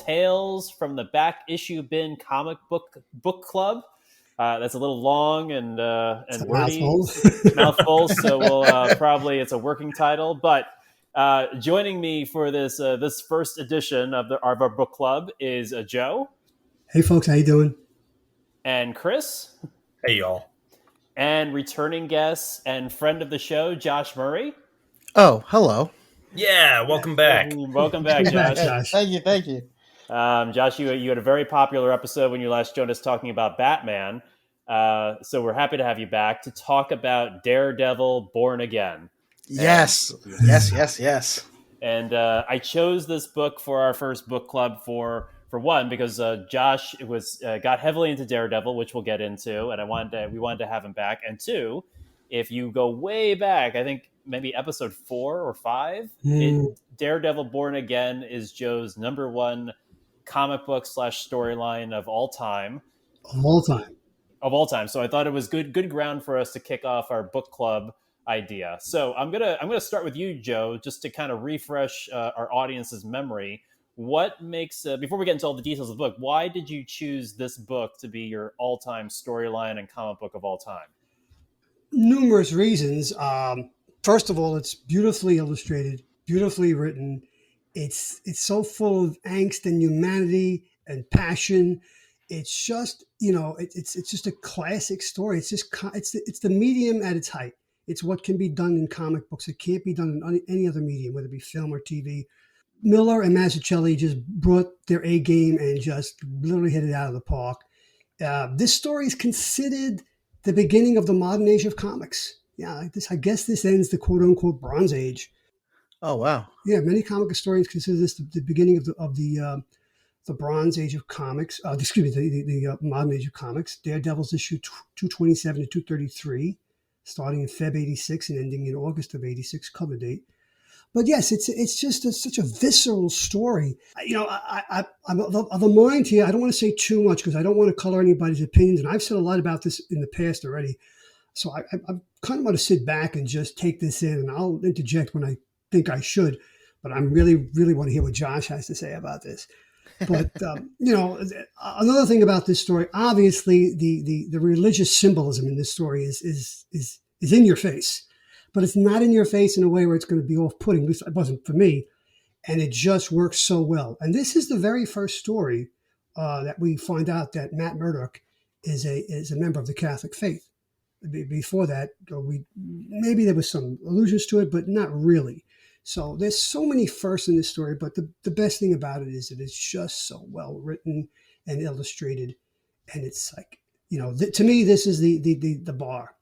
Tales from the Back Issue Bin Comic Book Club. That's a little long and wordy, mouthful. So we'll probably it's a working title. But joining me for this first edition of our book club is Joe. Hey folks, how you doing? And Chris. Hey y'all. And returning guest and friend of the show, Josh Murray. Oh, hello. Yeah, welcome back. Welcome back, Josh. Thank you. Josh, you had a very popular episode when you last joined us talking about Batman. So we're happy to have you back to talk about Daredevil Born Again. Yes. And I chose this book for our first book club for one, because Josh got heavily into Daredevil, which we'll get into, and we wanted to have him back. And two, if you go way back, I think maybe episode 4 or 5, Daredevil Born Again is Joe's number one comic book / storyline of all time. Of all time. So I thought it was good ground for us to kick off our book club idea. So I'm gonna start with you, Joe, just to kind of refresh our audience's memory. What makes before we get into all the details of the book, why did you choose this book to be your all-time storyline and comic book of all time? Numerous reasons. First of all, it's beautifully illustrated, beautifully written. It's so full of angst and humanity and passion. It's just, it's just a classic story. It's the medium at its height. It's what can be done in comic books. It can't be done in any other medium, whether it be film or TV. Miller and Mazzucchelli just brought their A game and just literally hit it out of the park. This story is considered the beginning of the modern age of comics. Yeah, I guess this ends the quote unquote Bronze Age. Oh wow! Yeah, many comic historians consider this the beginning of the Bronze Age of comics. Excuse me, the modern age of comics. Daredevil's issue 227 to 233, starting in Feb '86 and ending in August of '86, cover date. But yes, it's just such a visceral story. I'm of the mind here. I don't want to say too much because I don't want to color anybody's opinions, and I've said a lot about this in the past already. So I kind of want to sit back and just take this in, and I'll interject when I think I should. But I really, really want to hear what Josh has to say about this. But another thing about this story, obviously, the religious symbolism in this story is in your face. But it's not in your face in a way where it's going to be off-putting. At least it wasn't for me. And it just works so well. And this is the very first story that we find out that Matt Murdock is a member of the Catholic faith. Before that, maybe there was some allusions to it, but not really. So there's so many firsts in this story. But the best thing about it is that it's just so well written and illustrated. And it's like, to me, this is the bar.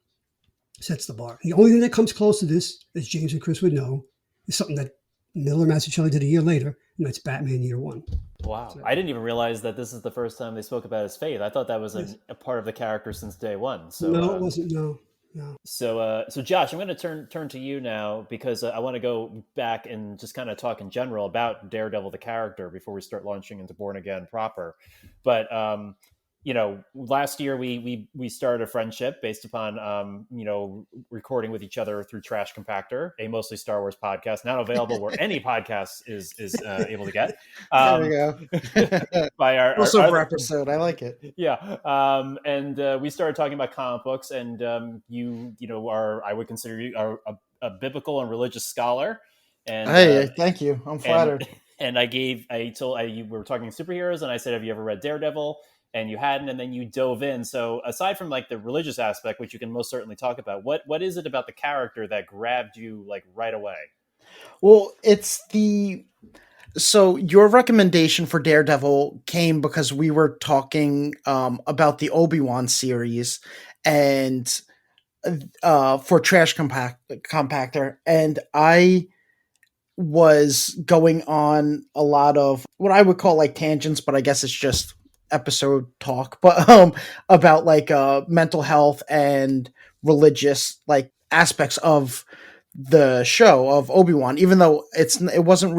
Sets the bar. The only thing that comes close to this, as James and Chris would know, is something that Miller and Mazzucchelli did a year later, and that's Batman Year One. Wow. So, I didn't even realize that this is the first time they spoke about his faith. I thought that was a part of the character since day one. So no, it wasn't. No. So Josh, I'm going to turn to you now because I want to go back and just kind of talk in general about Daredevil, the character, before we start launching into Born Again proper. But last year we started a friendship based upon, recording with each other through Trash Compactor, a mostly Star Wars podcast, now available where any podcast is able to get. There we go. By our crossover episode. I like it. Yeah. And we started talking about comic books, and you are, I would consider you a biblical and religious scholar. And hey, thank you. I'm flattered. And you were talking superheroes, and I said, have you ever read Daredevil? And you hadn't, and then you dove in. So aside from like the religious aspect, which you can most certainly talk about, what is it about the character that grabbed you like right away? Well, so your recommendation for Daredevil came because we were talking about the Obi-Wan series and for Trash Compactor, and I was going on a lot of what I would call like tangents, but I guess it's just episode talk, but about like mental health and religious like aspects of the show of Obi-Wan, even though it wasn't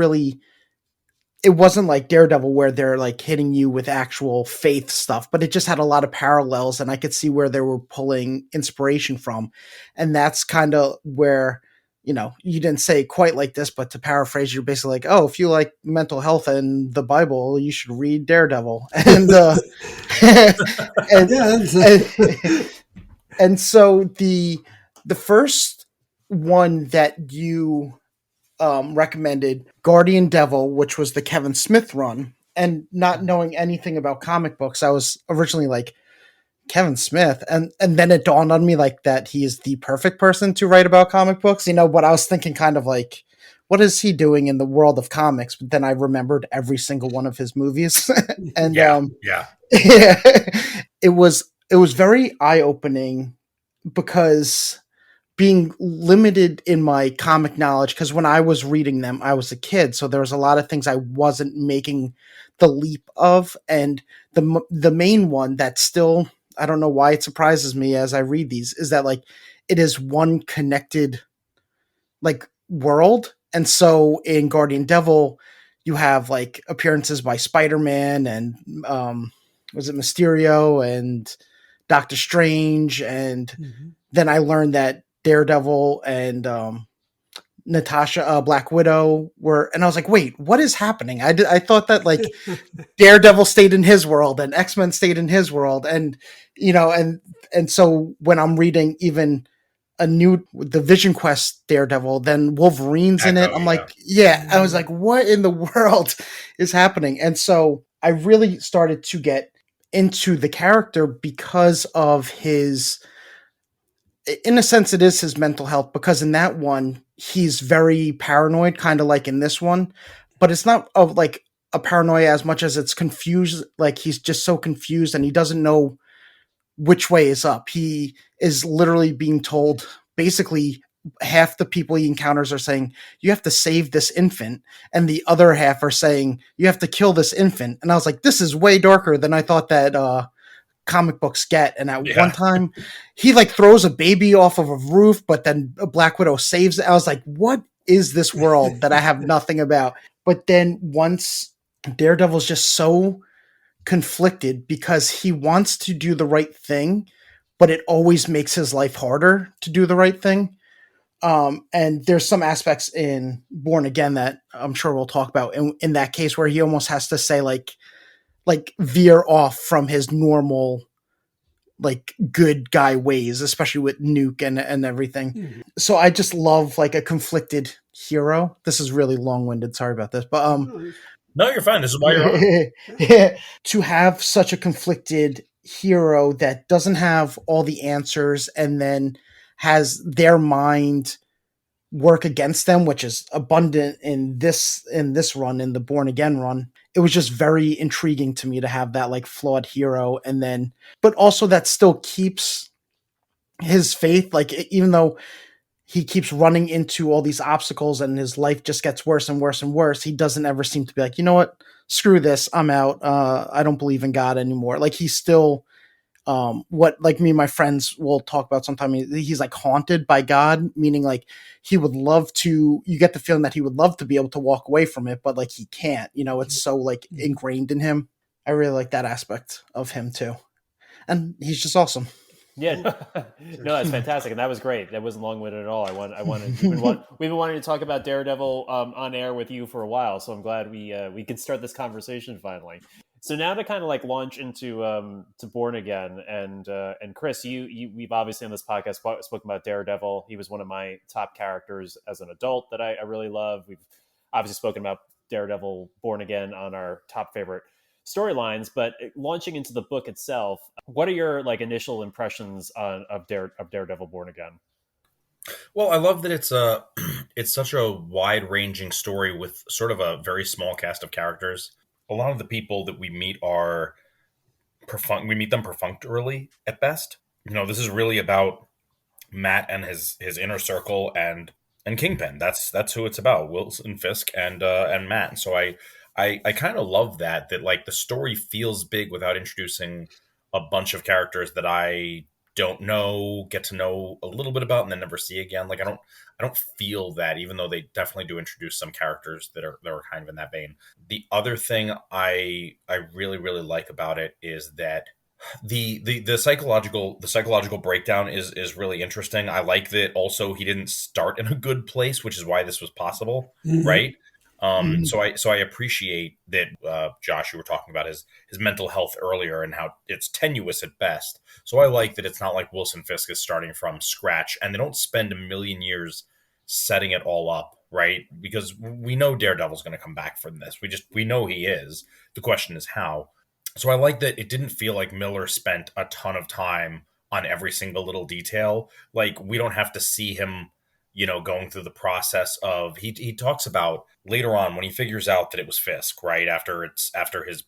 like Daredevil where they're like hitting you with actual faith stuff, but it just had a lot of parallels, and I could see where they were pulling inspiration from. And that's kind of where you didn't say it quite like this, but to paraphrase, you're basically like, oh, if you like mental health and the Bible, you should read Daredevil. And and, Yeah, and and so the first one that you recommended, Guardian Devil, which was the Kevin Smith run, and not knowing anything about comic books, I was originally like, Kevin Smith, and then it dawned on me like that he is the perfect person to write about comic books, but I was thinking kind of like, what is he doing in the world of comics? But then I remembered every single one of his movies. And Yeah. yeah, it was very eye-opening, because being limited in my comic knowledge, because when I was reading them, I was a kid, so there was a lot of things I wasn't making the leap of. And the main one that still, I don't know why it surprises me as I read these, is that like it is one connected like world. And so in Guardian Devil, you have like appearances by Spider-Man and was it Mysterio and Doctor Strange, and then I learned that Daredevil and Natasha, Black Widow were, and I was like, wait, what is happening? I thought that like Daredevil stayed in his world and X-Men stayed in his world, and and so when I'm reading even the Vision Quest Daredevil, then Wolverine's in it. Echo, I'm yeah. like, yeah, I was like, what in the world is happening? And so I really started to get into the character because of his, in a sense, it is his mental health, because in that one, he's very paranoid, kind of like in this one, but it's not of like a paranoia as much as it's confused. Like he's just so confused and he doesn't know which way is up. He is literally being told, basically, half the people he encounters are saying, you have to save this infant. And the other half are saying, you have to kill this infant. And I was like, this is way darker than I thought that comic books get. And at one time, he like throws a baby off of a roof, but then a Black Widow saves it. I was like, what is this world that I have nothing about? But then once Daredevil's just so conflicted, because he wants to do the right thing, but it always makes his life harder to do the right thing. And there's some aspects in Born Again that I'm sure we'll talk about in that case, where he almost has to say like veer off from his normal like good guy ways, especially with Nuke and everything. So I just love like a conflicted hero. This is really long-winded, sorry about this, but No, you're fine. This is why you're on. to have such a conflicted hero that doesn't have all the answers and then has their mind work against them, which is abundant in this run, in the Born Again run. It was just very intriguing to me to have that like flawed hero, and then but also that still keeps his faith, like even though he keeps running into all these obstacles and his life just gets worse and worse and worse, he doesn't ever seem to be like, you know what, screw this, I'm out, I don't believe in God anymore. Like he's still what like me and my friends will talk about sometimes, he's like haunted by God, meaning like he would love to, you get the feeling that he would love to be able to walk away from it, but like he can't, it's so like ingrained in him. I really like that aspect of him too, and he's just awesome. Yeah, no, that's fantastic, and that was great. That wasn't long-winded at all. We've been wanting to talk about Daredevil on air with you for a while, so I'm glad we could start this conversation finally. So now to kind of like launch into to Born Again, and Chris, we've obviously on this podcast spoken about Daredevil. He was one of my top characters as an adult that I really love. We've obviously spoken about Daredevil Born Again on our top favorite storylines, but launching into the book itself, what are your like initial impressions of Daredevil Born Again? Well, I love that it's such a wide-ranging story with sort of a very small cast of characters. A lot of the people that we meet are we meet them perfunctorily at best. This is really about Matt and his inner circle and Kingpin. That's who it's about. Wilson Fisk and Matt. So I kind of love that like the story feels big without introducing a bunch of characters that I don't know, get to know a little bit about, and then never see again. Like I don't feel that, even though they definitely do introduce some characters that are kind of in that vein. The other thing I really, really like about it is that The psychological breakdown is really interesting. I like that also he didn't start in a good place, which is why this was possible, Mhm. right? Mhm. So I appreciate that, Josh, you were talking about his mental health earlier and how it's tenuous at best. So I like that it's not like Wilson Fisk is starting from scratch, and they don't spend a million years setting it all up, right? Because we know Daredevil's going to come back from this. We know he is. The question is how. So I like that it didn't feel like Miller spent a ton of time on every single little detail. Like we don't have to see him, going through the process of he talks about later on when he figures out that it was Fisk, right? After his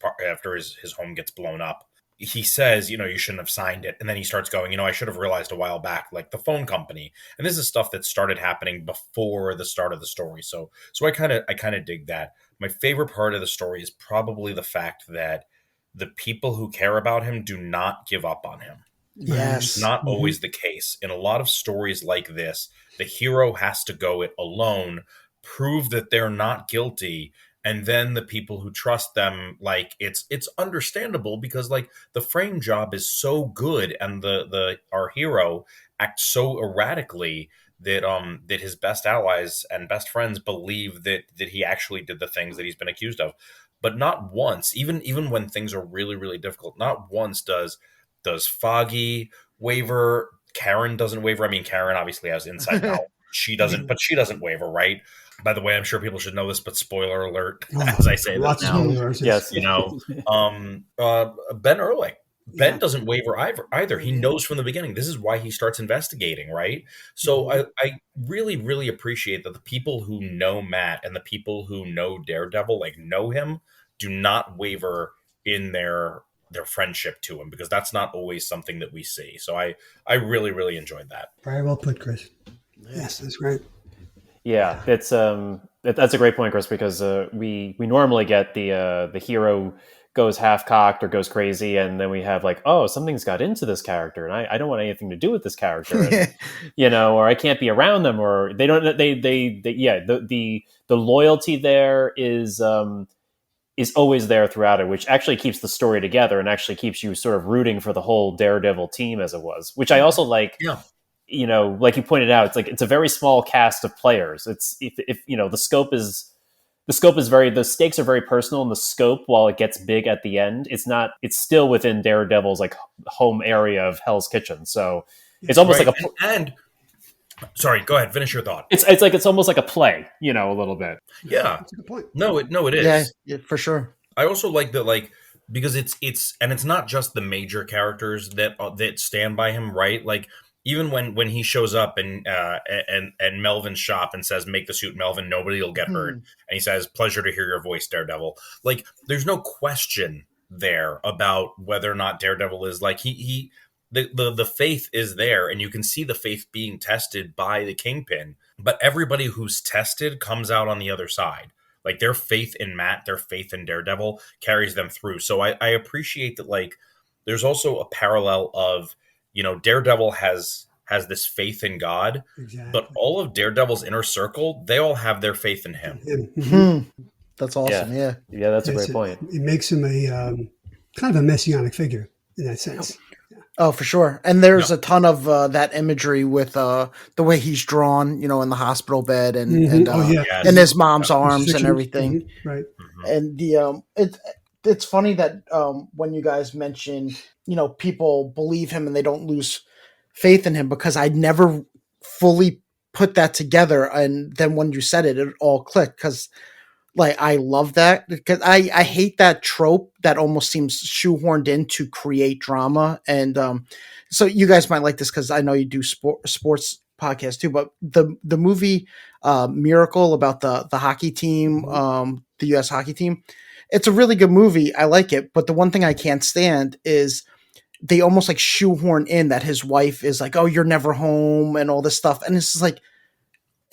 home gets blown up. He says, you shouldn't have signed it. And then he starts going, I should have realized a while back, like the phone company. And this is stuff that started happening before the start of the story. So I kind of dig that. My favorite part of the story is probably the fact that the people who care about him do not give up on him. It's Yes. not Mhm. always the case. In a lot of stories like this, the hero has to go it alone, prove that they're not guilty, and then the people who trust them, like it's understandable because like the frame job is so good and the our hero acts so erratically that his best allies and best friends believe that he actually did the things that he's been accused of. But not once, even when things are really, really difficult, not once does Foggy waver. Karen doesn't waver. I mean, Karen obviously has inside knowledge. She doesn't, but she doesn't waver, right? By the way, I'm sure people should know this, but spoiler alert Oh, as I say this lots of now. spoilers. Yes. Yes. You know, Ben Ehrlich. Ben Yeah. doesn't waver either. He knows from the beginning. This is why he starts investigating, right? So Mhm. I really, really appreciate that the people who know Matt and the people who know Daredevil, like know him, do not waver in their friendship to him because that's not always something that we see. So I really, really enjoyed that. Very well put, Chris. Yes, that's great. Yeah, that's a great point, Chris, because we normally get the hero goes half cocked or goes crazy, and then we have like, oh, something's got into this character, and I don't want anything to do with this character, and or I can't be around them, or they don't they yeah, the loyalty there is always there throughout it, which actually keeps the story together and actually keeps you sort of rooting for the whole Daredevil team as it was, which I also like. Yeah. Like you pointed out, it's a very small cast of players. It's if the stakes are very personal, and the scope, while it gets big at the end, it's still within Daredevil's like home area of Hell's Kitchen. So it's almost Right. like a And sorry, go ahead, finish your thought. it's almost like a play, a little bit. Yeah. That's a good point. No, it Yeah, is. yeah, for sure. I also like that, like because it's not just the major characters that stand by him, right? Like even when he shows up and Melvin's shop and says, "Make the suit, Melvin. Nobody will get hurt," Hmm. and he says, "Pleasure to hear your voice, Daredevil." Like there's no question there about whether or not Daredevil is like he the faith is there, and you can see the faith being tested by the Kingpin. But everybody who's tested comes out on the other side. Like their faith in Matt, their faith in Daredevil carries them through. So I appreciate that. Like, there's also a parallel of Daredevil has this faith in God, but Exactly. all of Daredevil's inner circle, they all have their faith in him. Mhm. That's awesome. Yeah. Yeah, that's a Yes, great point. It makes him a kind of a messianic figure in that sense. Oh, for sure. And there's a ton of that imagery with the way he's drawn, in the hospital bed and Mhm. Oh yeah, Yes. and his mom's Yeah. arms and Crucifixion. everything. Mhm. Right. Mhm. And it's funny that when you guys mention, people believe him and they don't lose faith in him, because I never fully put that together. And then when you said it, it all clicked, because like I love that, because I hate that trope that almost seems shoehorned in to create drama. And so you guys might like this because I know you do sports podcast too. But the movie Miracle, about the hockey team, the U.S. hockey team, it's a really good movie. I like it. But the one thing I can't stand is they almost like shoehorn in that his wife is like, "Oh, you're never home," and all this stuff. And it's like,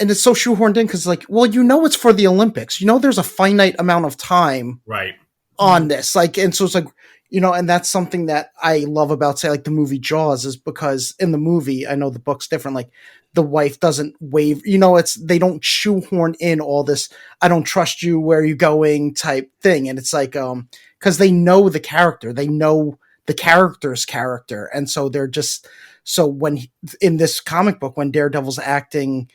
and it's so shoehorned in because, like, well, it's for the Olympics. There's a finite amount of time Right. on this. Like, and so it's like, and that's something that I love about, say, like the movie Jaws, is because in the movie, I know the book's different. Like, the wife doesn't wave, they don't shoehorn in all this, "I don't trust you, where are you going" type thing. And it's like, because they know the character, they know the character's character. And so they're just, so when in this comic book, when Daredevil's acting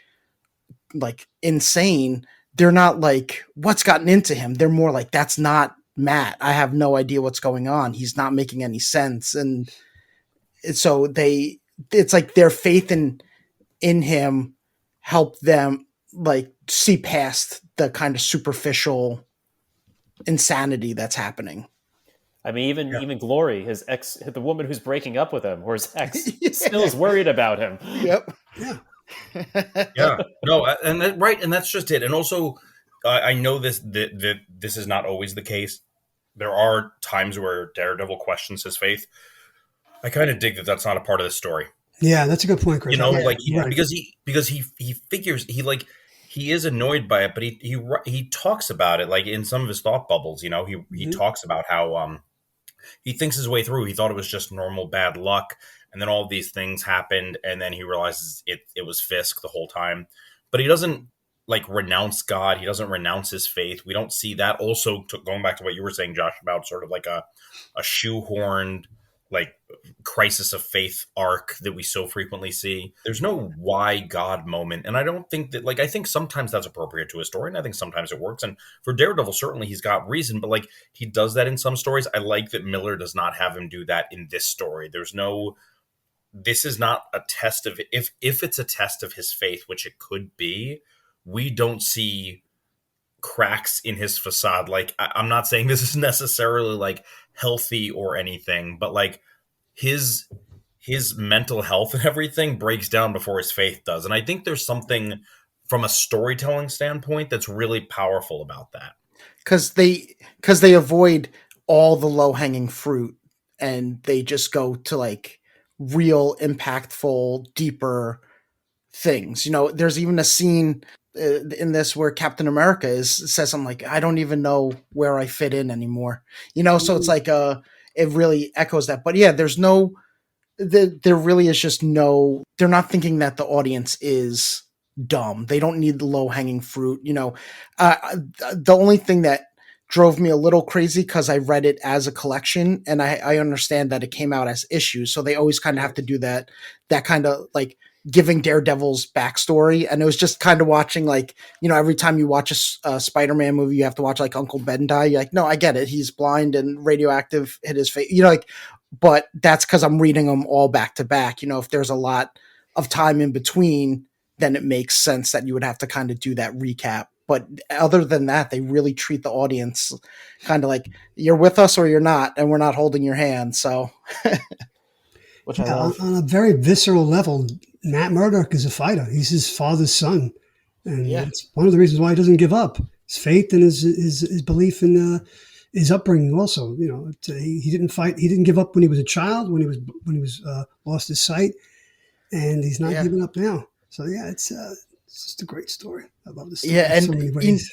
like insane, they're not like, what's gotten into him? They're more like, that's not Matt. I have no idea what's going on. He's not making any sense. And so it's like their faith in him helped them like see past the kind of superficial insanity that's happening. I mean, even Glory, his ex, the woman who's breaking up with him, or his ex, still is worried about him. Yep. Yeah. Yeah. No, and right, and that's just it. And also, I know that this is not always the case. There are times where Daredevil questions his faith. I kind of dig that that's not a part of the story. Yeah, that's a good point, Chris. You know, Yeah, like right. because he figures he is annoyed by it, but he talks about it like in some of his thought bubbles. You know, he talks about how he thinks his way through. He thought it was just normal bad luck, and then all these things happened, and then he realizes it was Fisk the whole time. But he doesn't like renounce God. He doesn't renounce his faith. We don't see that. Also, going back to what you were saying, Josh, about sort of like a shoehorned like crisis of faith arc that we so frequently see. There's no why God moment. And I don't think that, like, I think sometimes that's appropriate to a story, and I think sometimes it works. And for Daredevil, certainly he's got reason, but like he does that in some stories. I like that Miller does not have him do that in this story. This is not a test of, if it's a test of his faith, which it could be, we don't see cracks in his facade. Like, I'm not saying this is necessarily like healthy or anything, but like his mental health and everything breaks down before his faith does. And I think there's something from a storytelling standpoint that's really powerful about that. Because they avoid all the low-hanging fruit and they just go to like real impactful, deeper things. You know, there's even a scene in this where Captain America says something like, I don't even know where I fit in anymore. You know, so it's like it really echoes that. But yeah, there really is just no, they're not thinking that the audience is dumb. They don't need the low hanging fruit. You know, the only thing that drove me a little crazy, because I read it as a collection, and I understand that it came out as issues. So they always kind of have to do that kind of like giving Daredevil's backstory. And it was just kind of watching, like, you know, every time you watch a Spider-Man movie, you have to watch like Uncle Ben die. You're like, no, I get it. He's blind and radioactive hit his face, you know, like, but that's because I'm reading them all back to back. You know, if there's a lot of time in between, then it makes sense that you would have to kind of do that recap. But other than that, they really treat the audience kind of like you're with us or you're not, and we're not holding your hand. So, which I love. On a very visceral level, Matt Murdock is a fighter. He's his father's son, and it's one of the reasons why he doesn't give up. His faith and his belief in his upbringing. Also, you know, he didn't fight. He didn't give up when he was a child. When he was lost his sight, and he's not giving up now. So it's just a great story. I love this story. Yeah, and so many ways.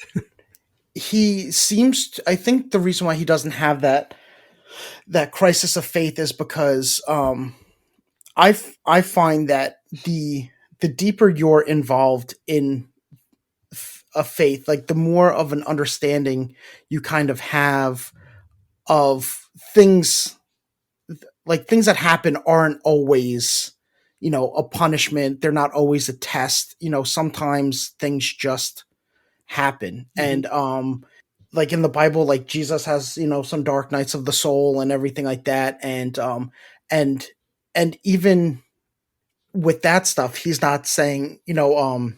He seems to, I think the reason why he doesn't have that crisis of faith is because I find that the deeper you're involved in a faith, like the more of an understanding you kind of have of things, like things that happen aren't always, you know, a punishment. They're not always a test. You know, sometimes things just happen. Mm-hmm. And like in the Bible, like Jesus has, you know, some dark nights of the soul and everything like that. And even with that stuff, he's not saying, you know,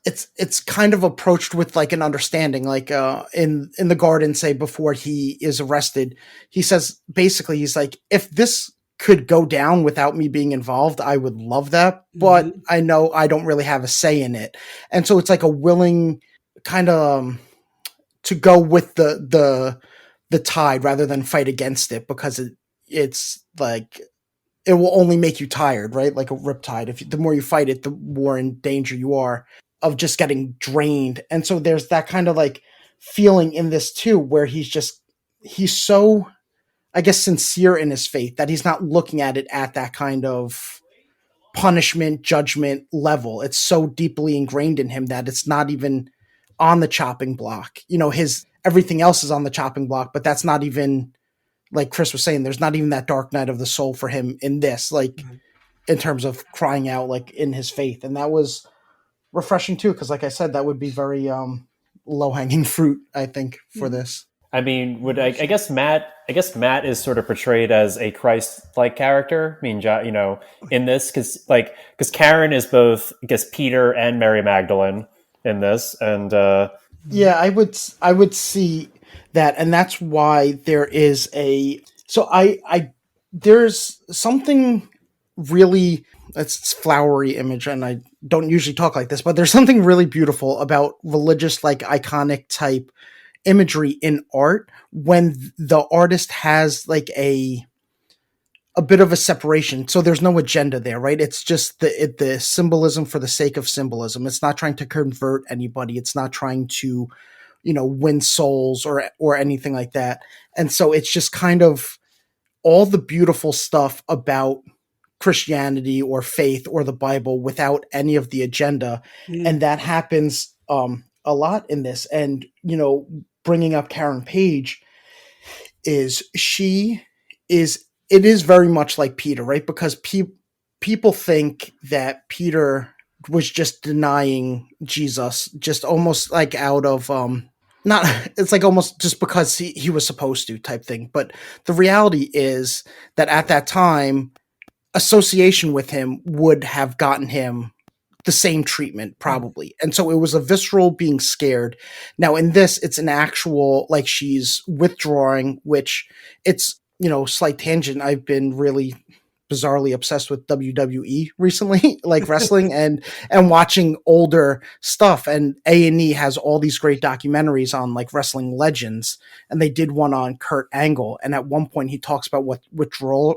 it's kind of approached with like an understanding, like in the garden, say before he is arrested, he says, basically, he's like, if this could go down without me being involved, I would love that. But I know I don't really have a say in it. And so it's like a willing kind of to go with the tide rather than fight against it, because it's like, it will only make you tired, right? Like a riptide. The more you fight it, the more in danger you are of just getting drained. And so there's that kind of like feeling in this too, where he's so, I guess, sincere in his faith that he's not looking at it at that kind of punishment, judgment level. It's so deeply ingrained in him that it's not even on the chopping block. You know, everything else is on the chopping block, but that's not even like Chris was saying, there's not even that dark night of the soul for him in this, like in terms of crying out like in his faith. And that was refreshing too, because like I said, that would be very low hanging fruit, I think, for this. I mean, I guess Matt is sort of portrayed as a Christ-like character. I mean, in this, because Karen is both, I guess, Peter and Mary Magdalene in this, and yeah, I would see that, and that's why there is there's something really, it's flowery image, and I don't usually talk like this, but there's something really beautiful about religious, like iconic type imagery in art when the artist has like a bit of a separation. So there's no agenda there, right? It's just the symbolism for the sake of symbolism. It's not trying to convert anybody. It's not trying to, win souls or anything like that. And so it's just kind of all the beautiful stuff about Christianity or faith or the Bible without any of the agenda. And that happens a lot in this. And, bringing up Karen Page it is very much like Peter, right? Because people think that Peter was just denying Jesus, just almost like out of, it's like almost just because he was supposed to type thing. But the reality is that at that time, association with him would have gotten him the same treatment probably. And so it was a visceral being scared. Now in this, it's an actual, like she's withdrawing, which it's, slight tangent. I've been really bizarrely obsessed with WWE recently, like wrestling and watching older stuff. And A&E has all these great documentaries on like wrestling legends. And they did one on Kurt Angle. And at one point he talks about what withdrawal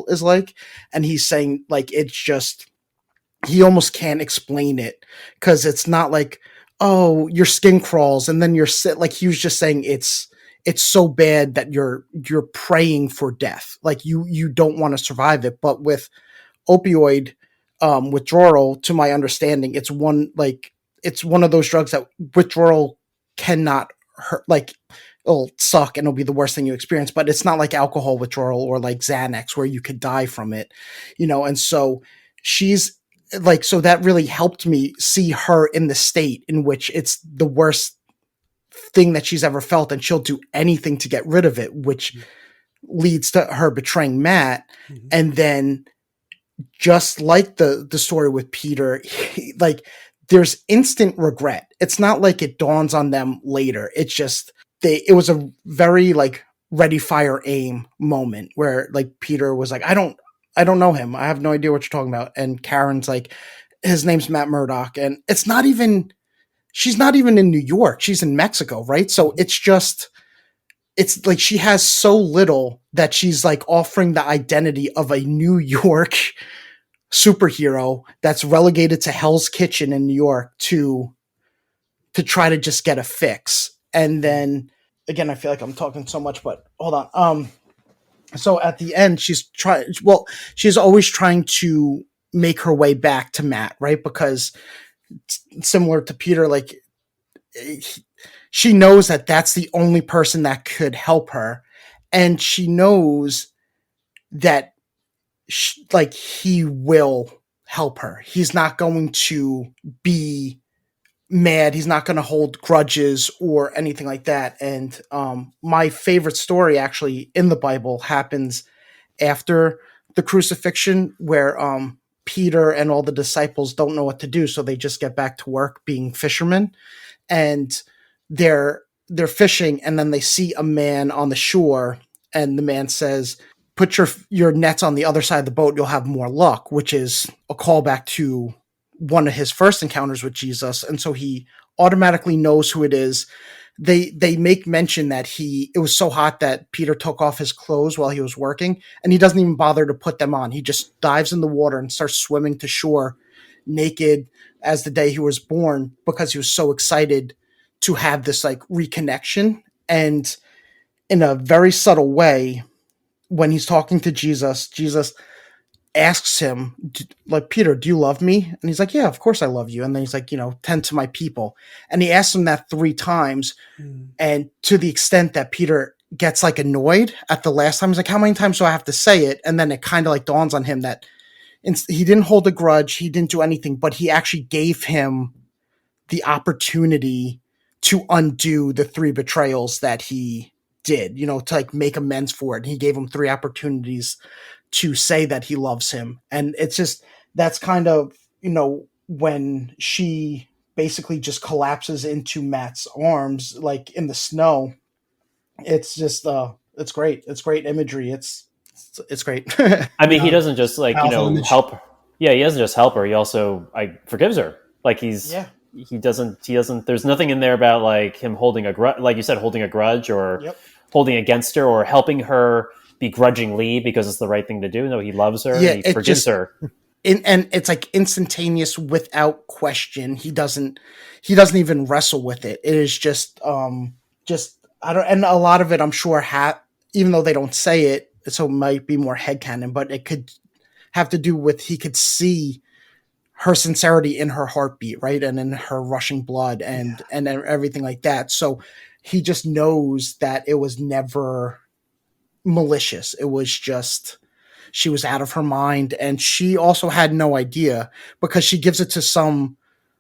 is like. And he's saying like, it's just, he almost can't explain it because it's not like, oh, your skin crawls and then you're like he was just saying it's so bad that you're praying for death. Like you don't want to survive it. But with opioid withdrawal, to my understanding, it's one of those drugs that withdrawal cannot hurt. Like it'll suck and it'll be the worst thing you experience, but it's not like alcohol withdrawal or like Xanax where you could die from it, and so she's like, so that really helped me see her in the state in which it's the worst thing that she's ever felt. And she'll do anything to get rid of it, which leads to her betraying Matt. And then just like the story with Peter, like there's instant regret. It's not like it dawns on them later. It's just, it was a very like ready, fire, aim moment where like Peter was like, I don't know him. I have no idea what you're talking about. And Karen's like, his name's Matt Murdock. And she's not even in New York. She's in Mexico, right? So it's like she has so little that she's like offering the identity of a New York superhero that's relegated to Hell's Kitchen in New York to try to just get a fix. And then again, I feel like I'm talking so much, but hold on. So at the end, she's always trying to make her way back to Matt, right? Because similar to Peter, like she knows that that's the only person that could help her. And she knows that he will help her. He's not going to be mad. He's not going to hold grudges or anything like that. And my favorite story actually in the Bible happens after the crucifixion, where Peter and all the disciples don't know what to do. So they just get back to work being fishermen, and they're fishing. And then they see a man on the shore, and the man says, put your nets on the other side of the boat. You'll have more luck, which is a callback to one of his first encounters with Jesus. And so he automatically knows who it is. They make mention that it was so hot that Peter took off his clothes while he was working, and he doesn't even bother to put them on. He just dives in the water and starts swimming to shore naked as the day he was born, because he was so excited to have this like reconnection. And in a very subtle way, when he's talking to Jesus asks him, like, Peter, do you love me? And he's like, yeah, of course I love you. And then he's like, tend to my people. And he asks him that 3 times. And to the extent that Peter gets like annoyed at the last time. He's like, how many times do I have to say it? And then it kind of like dawns on him that he didn't hold a grudge, he didn't do anything, but he actually gave him the opportunity to undo the 3 betrayals that he did, to like make amends for it. And he gave him 3 opportunities to say that he loves him. And it's just, that's kind of, when she basically just collapses into Matt's arms, like in the snow. It's just, it's great. It's great imagery. It's great. I mean, he doesn't just like Powerful image. help her. Yeah, he doesn't just help her. He also forgives her. Like Yeah. he doesn't. There's nothing in there about like him holding a grudge, like you said, holding a grudge or Yep. holding against her or helping her begrudgingly because it's the right thing to do. No, he loves her. Yeah, and he forgives her. And it's like instantaneous without question. He doesn't even wrestle with it. It is just I don't, and a lot of it I'm sure even though they don't say it, so it might be more headcanon, but it could have to do with he could see her sincerity in her heartbeat, right? And in her rushing blood and everything like that. So he just knows that it was never malicious. It was just, she was out of her mind, and she also had no idea because she gives it to some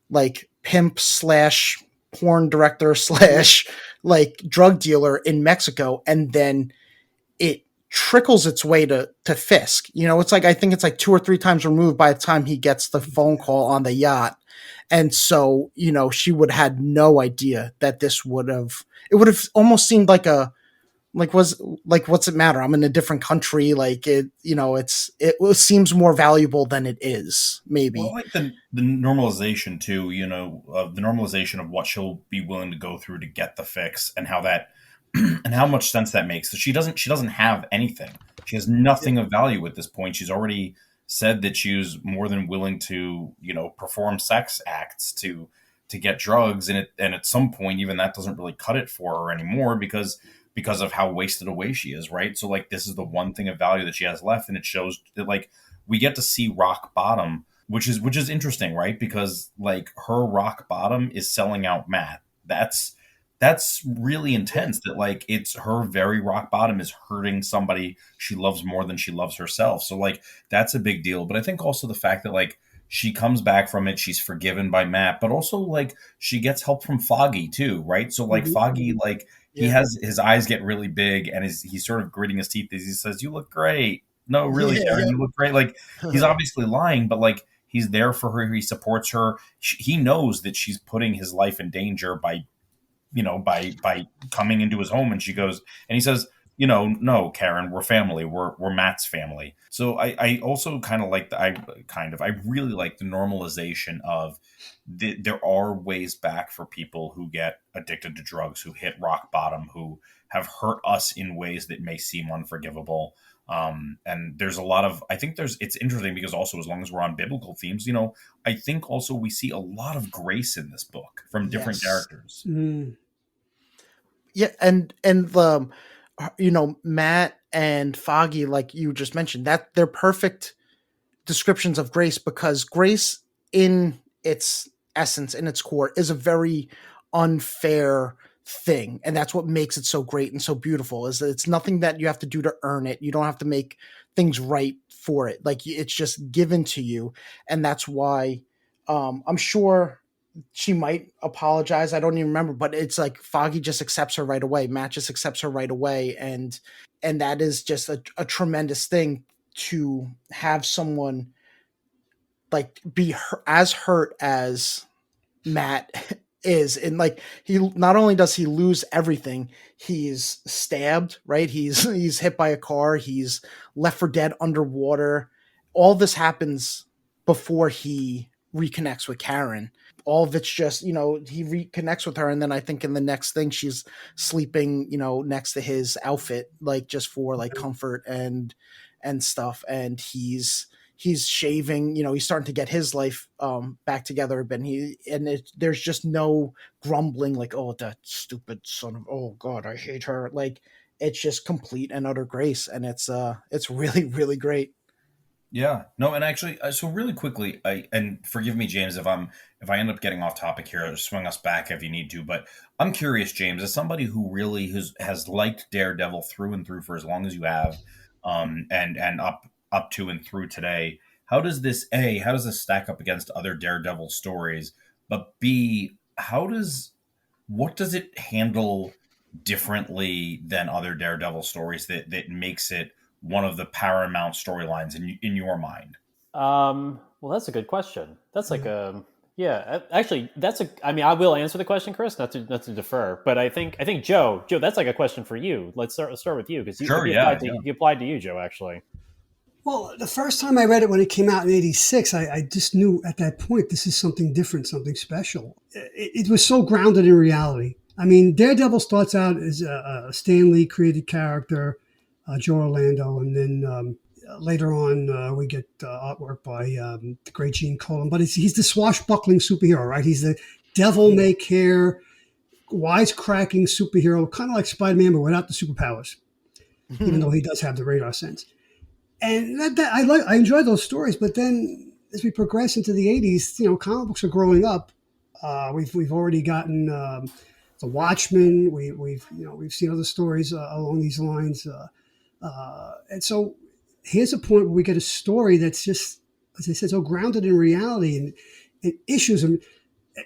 like pimp slash porn director slash like drug dealer in Mexico, and then it trickles its way to Fisk. It's like, I think it's like 2 or 3 times removed by the time he gets the phone call on the yacht. And so, she would have had no idea that it would have almost seemed like what's it matter? I'm in a different country. Like it seems more valuable than it is, maybe. Well, I like the normalization too, the normalization of what she'll be willing to go through to get the fix, and how that and how much sense that makes. So she doesn't have anything. She has nothing of value at this point. She's already said that she was more than willing to, perform sex acts to get drugs, and at some point even that doesn't really cut it for her anymore because of how wasted away she is, right? So like this is the one thing of value that she has left, and it shows that like we get to see rock bottom, which is interesting, right? Because like her rock bottom is selling out Matt. That's really intense, that like it's her very rock bottom is hurting somebody she loves more than she loves herself. So like that's a big deal. But I think also the fact that like she comes back from it, she's forgiven by Matt, but also like she gets help from Foggy too, right? So like Foggy, like he has his eyes get really big, and he's sort of gritting his teeth as he says, "You look great." No, really, Karen, you look great. Like he's obviously lying, but like he's there for her. He supports her. He knows that she's putting his life in danger by coming into his home, and she goes, and he says, no, Karen, we're family. We're Matt's family. So I also kind of like I really like the normalization of there are ways back for people who get addicted to drugs, who hit rock bottom, who have hurt us in ways that may seem unforgivable. And there's a lot of, I think it's interesting because also, as long as we're on biblical themes, I think also we see a lot of grace in this book from different characters. Mm. Yeah. And the, Matt and Foggy, like you just mentioned, that they're perfect descriptions of grace, because grace in its essence, in its core, is a very unfair thing, and that's what makes it so great and so beautiful, is that it's nothing that you have to do to earn it. You don't have to make things right for it. Like it's just given to you, and that's why I'm sure she might apologize. I don't even remember, but it's like Foggy just accepts her right away. Matt just accepts her right away, and that is just a tremendous thing, to have someone like be as hurt as Matt is. And like, he not only does he lose everything, he's stabbed, right? He's hit by a car, he's left for dead underwater. All this happens before he reconnects with Karen. All of it's just, he reconnects with her, and then I think in the next thing she's sleeping, next to his outfit, like just for like comfort and stuff. And he's shaving, he's starting to get his life back together a bit. There's just no grumbling like, oh, that stupid son of, oh God, I hate her. Like, it's just complete and utter grace, and it's really, really great. Yeah, no, and actually, so really quickly, and forgive me, James, if I end up getting off topic here, or swing us back if you need to. But I'm curious, James, as somebody who really has liked Daredevil through and through for as long as you have, and up to and through today, how does this stack up against other Daredevil stories? But B, what does it handle differently than other Daredevil stories that makes it one of the paramount storylines in your mind? Well, that's a good question. That's like Yeah. a yeah. Actually, that's a. I mean, I will answer the question, Chris. Not to defer, but I think Joe, that's like a question for you. Let's start with you because Sure, he yeah, applied to yeah. he applied to you, Joe. Actually, Well, the first time I read it when it came out in '86, I just knew at that point this is something different, something special. It was so grounded in reality. I mean, Daredevil starts out as a Stan Lee created character, Joe Orlando, and then later on we get artwork by the great Gene Colan. But he's the swashbuckling superhero, right? He's the devil may care, wisecracking superhero, kind of like Spider-Man, but without the superpowers, even though he does have the radar sense. And I enjoy those stories. But then as we progress into the '80s, comic books are growing up. We've already gotten the Watchmen. We've seen other stories along these lines, and so here's a point where we get a story that's just, as I said, so grounded in reality and issues. And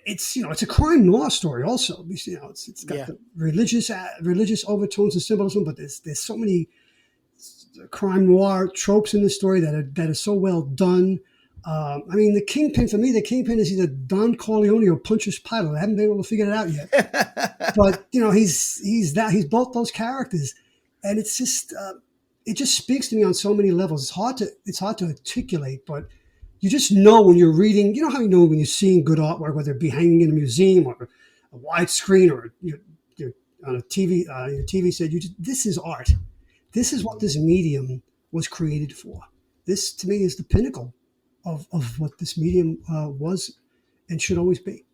it's a crime noir story also. It's got Yeah. the religious overtones and symbolism, but there's so many crime noir tropes in the story that are so well done. I mean, the Kingpin, for me, the Kingpin is either Don Corleone or Pontius Pilate. I haven't been able to figure it out yet. But he's both those characters, and it just speaks to me on so many levels. It's hard to articulate, but you just know when you're reading. You know how you know when you're seeing good artwork, whether it be hanging in a museum or a widescreen or you're on a TV, your TV set. This is art. This is what this medium was created for. This, to me, is the pinnacle of what this medium was and should always be,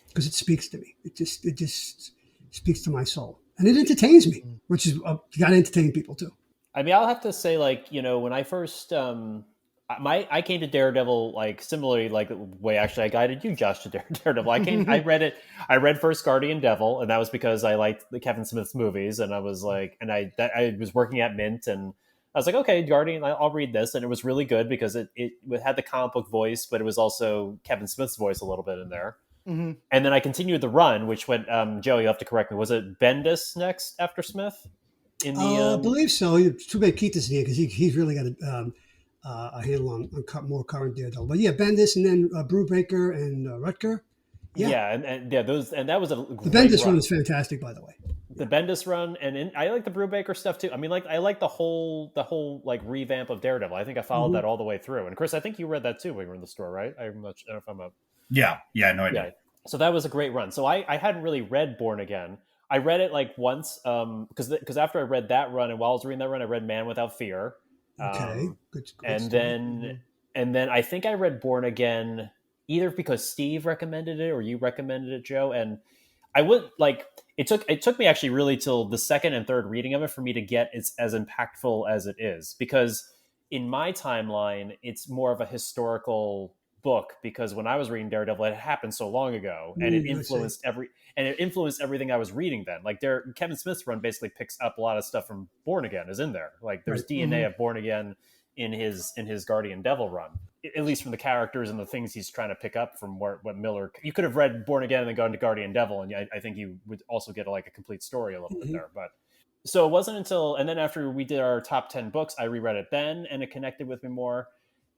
because it speaks to me. It just speaks to my soul, and it entertains me, which is you got to entertain people too. I mean, I'll have to say, like, when I first I came to Daredevil like similarly, like the way actually I guided you, Josh, to Daredevil. I read it. I read first Guardian Devil, and that was because I liked the Kevin Smith's movies, and I was like, and I was working at Mint, and I was like, okay, Guardian, I'll read this, and it was really good because it had the comic book voice, but it was also Kevin Smith's voice a little bit in there. Mhm. And then I continued the run, which went, Joe, you have to correct me. Was it Bendis next after Smith in the I believe so. It's too bad Keith isn't here because he's really got a handle on more current Daredevil. But yeah, Bendis and then Brubaker and Rutger. Yeah. Yeah, and yeah, those, and that was a The great Bendis run. run is fantastic, by the way. The Bendis run, and I like the Brubaker stuff too. I mean, like I like the whole like revamp of Daredevil. I think I followed Mhm. that all the way through. And Chris, I think you read that too when you were in the store, right? I don't know if I'm a Yeah, no idea. yeah. So that was a great run. So I hadn't really read Born Again. I read it like once because after I read that run, and while I was reading that run, I read Man Without Fear. Okay, Um, good and story. then and then I think I read Born Again either because Steve recommended it or you recommended it, Joe. And I would like it took me actually really till the second and third reading of it for me to get it's as impactful as it is, because in my timeline it's more of a historical book, because when I was reading Daredevil it happened so long ago, and I see. it influenced everything I was reading then. Like Kevin Smith's run basically picks up a lot of stuff from Born Again is in there. Like there's Right. DNA of Born Again in his Guardian Devil run, at least from the characters and the things he's trying to pick up from what Miller. You could have read Born Again and then gone to Guardian Devil, and I think you would also get like a complete story a little bit Mhm. there. But so it wasn't until, and then after we did our top 10 books, I reread it then, and it connected with me more.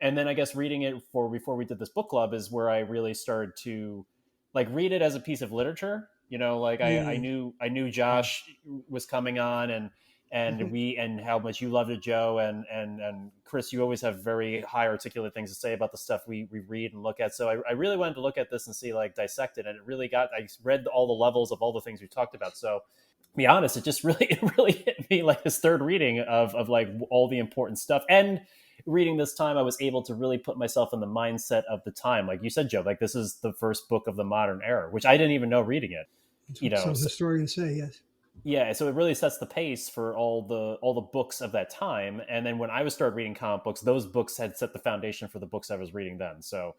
And then I guess reading it before we did this book club is where I really started to like read it as a piece of literature. Like I Mm. knew Josh was coming on, and how much you loved it, Joe, and Chris. You always have very high articulate things to say about the stuff we read and look at. So I really wanted to look at this and see, like, dissect it, and I read all the levels of all the things we talked about. So to be honest, it really hit me like this third reading of like all the important stuff. And reading this time, I was able to really put myself in the mindset of the time. Like you said, Joe, like this is the first book of the modern era, which I didn't even know reading it. That's what some So, historians say. Yes. Yeah, so it really sets the pace for all the books of that time. And then when I was started reading comic books, those books had set the foundation for the books I was reading then. So,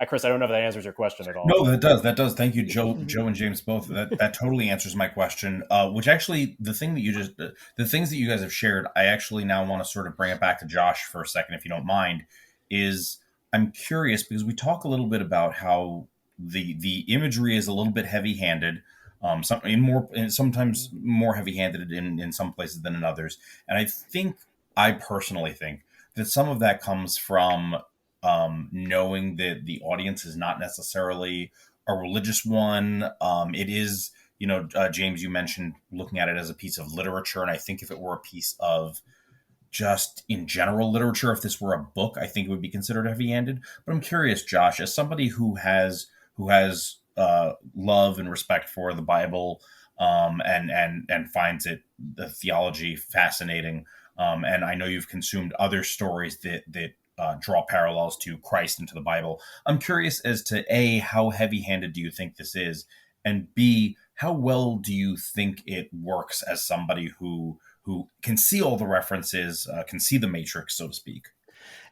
Chris, I don't know if that answers your question at all, No, but that does. Thank you, Joe and James both. That totally answers my question. Which actually, the things that you guys have shared, I actually now want to sort of bring it back to Josh for a second, if you don't mind. Is I'm curious because we talk a little bit about how the imagery is a little bit heavy handed. Sometimes more heavy handed in some places than in others, and I personally think that some of that comes from knowing that the audience is not necessarily a religious one. It is, James, you mentioned looking at it as a piece of literature. And I think if it were a piece of just in general literature, if this were a book, I think it would be considered heavy handed. But I'm curious, Josh, as somebody who has love and respect for the Bible, and finds the theology fascinating. And I know you've consumed other stories that draw parallels to Christ and to the Bible. I'm curious as to A, how heavy-handed do you think this is, and B, how well do you think it works as somebody who can see all the references, can see the matrix, so to speak?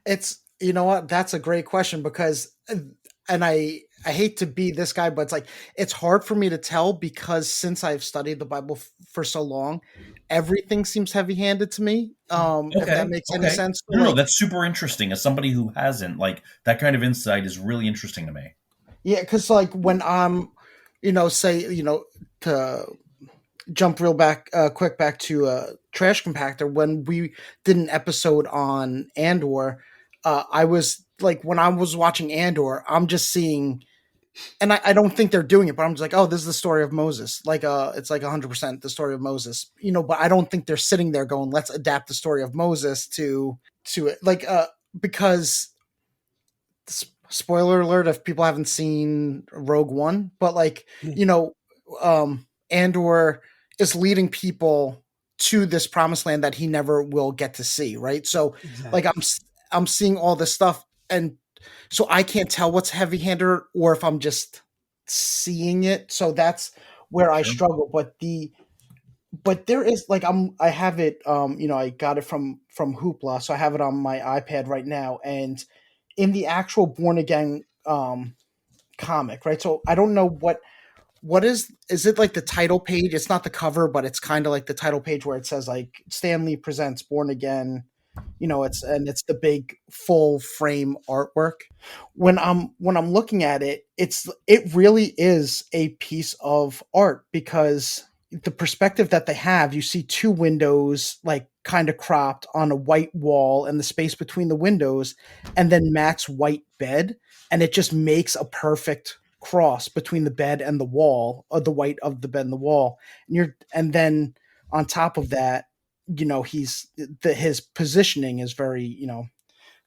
It's, you know what, that's a great question because, and I hate to be this guy, but it's like, it's hard for me to tell because since I've studied the Bible for so long, everything seems heavy handed to me. If that makes any sense. No, that's super interesting. As somebody who hasn't, like, that kind of insight is really interesting to me. Yeah. Cause like when I'm, to jump real quick back to Trash Compactor, when we did an episode on Andor, I was like, when I was watching Andor, I'm just seeing, and I don't think they're doing it, but I'm just like, oh, this is the story of Moses. Like, it's like 100% the story of Moses, but I don't think they're sitting there going, let's adapt the story of Moses to it. Like, because spoiler alert, if people haven't seen Rogue One, but like, Andor is leading people to this promised land that he never will get to see. Right. So like, I'm seeing all this stuff, and so I can't tell what's heavy handed or if I'm just seeing it. So that's where I struggle. But there is like, I have it, I got it from Hoopla. So I have it on my iPad right now. And in the actual Born Again, comic, right? So I don't know what is it like the title page? It's not the cover, but it's kind of like the title page where it says like Stan Lee presents Born Again. It's the big full frame artwork. When I'm looking at it, it really is a piece of art because the perspective that they have, you see two windows like kind of cropped on a white wall and the space between the windows, and then Matt's white bed, and it just makes a perfect cross between the bed and the wall, or the white of the bed and the wall. And then on top of that, his positioning is very,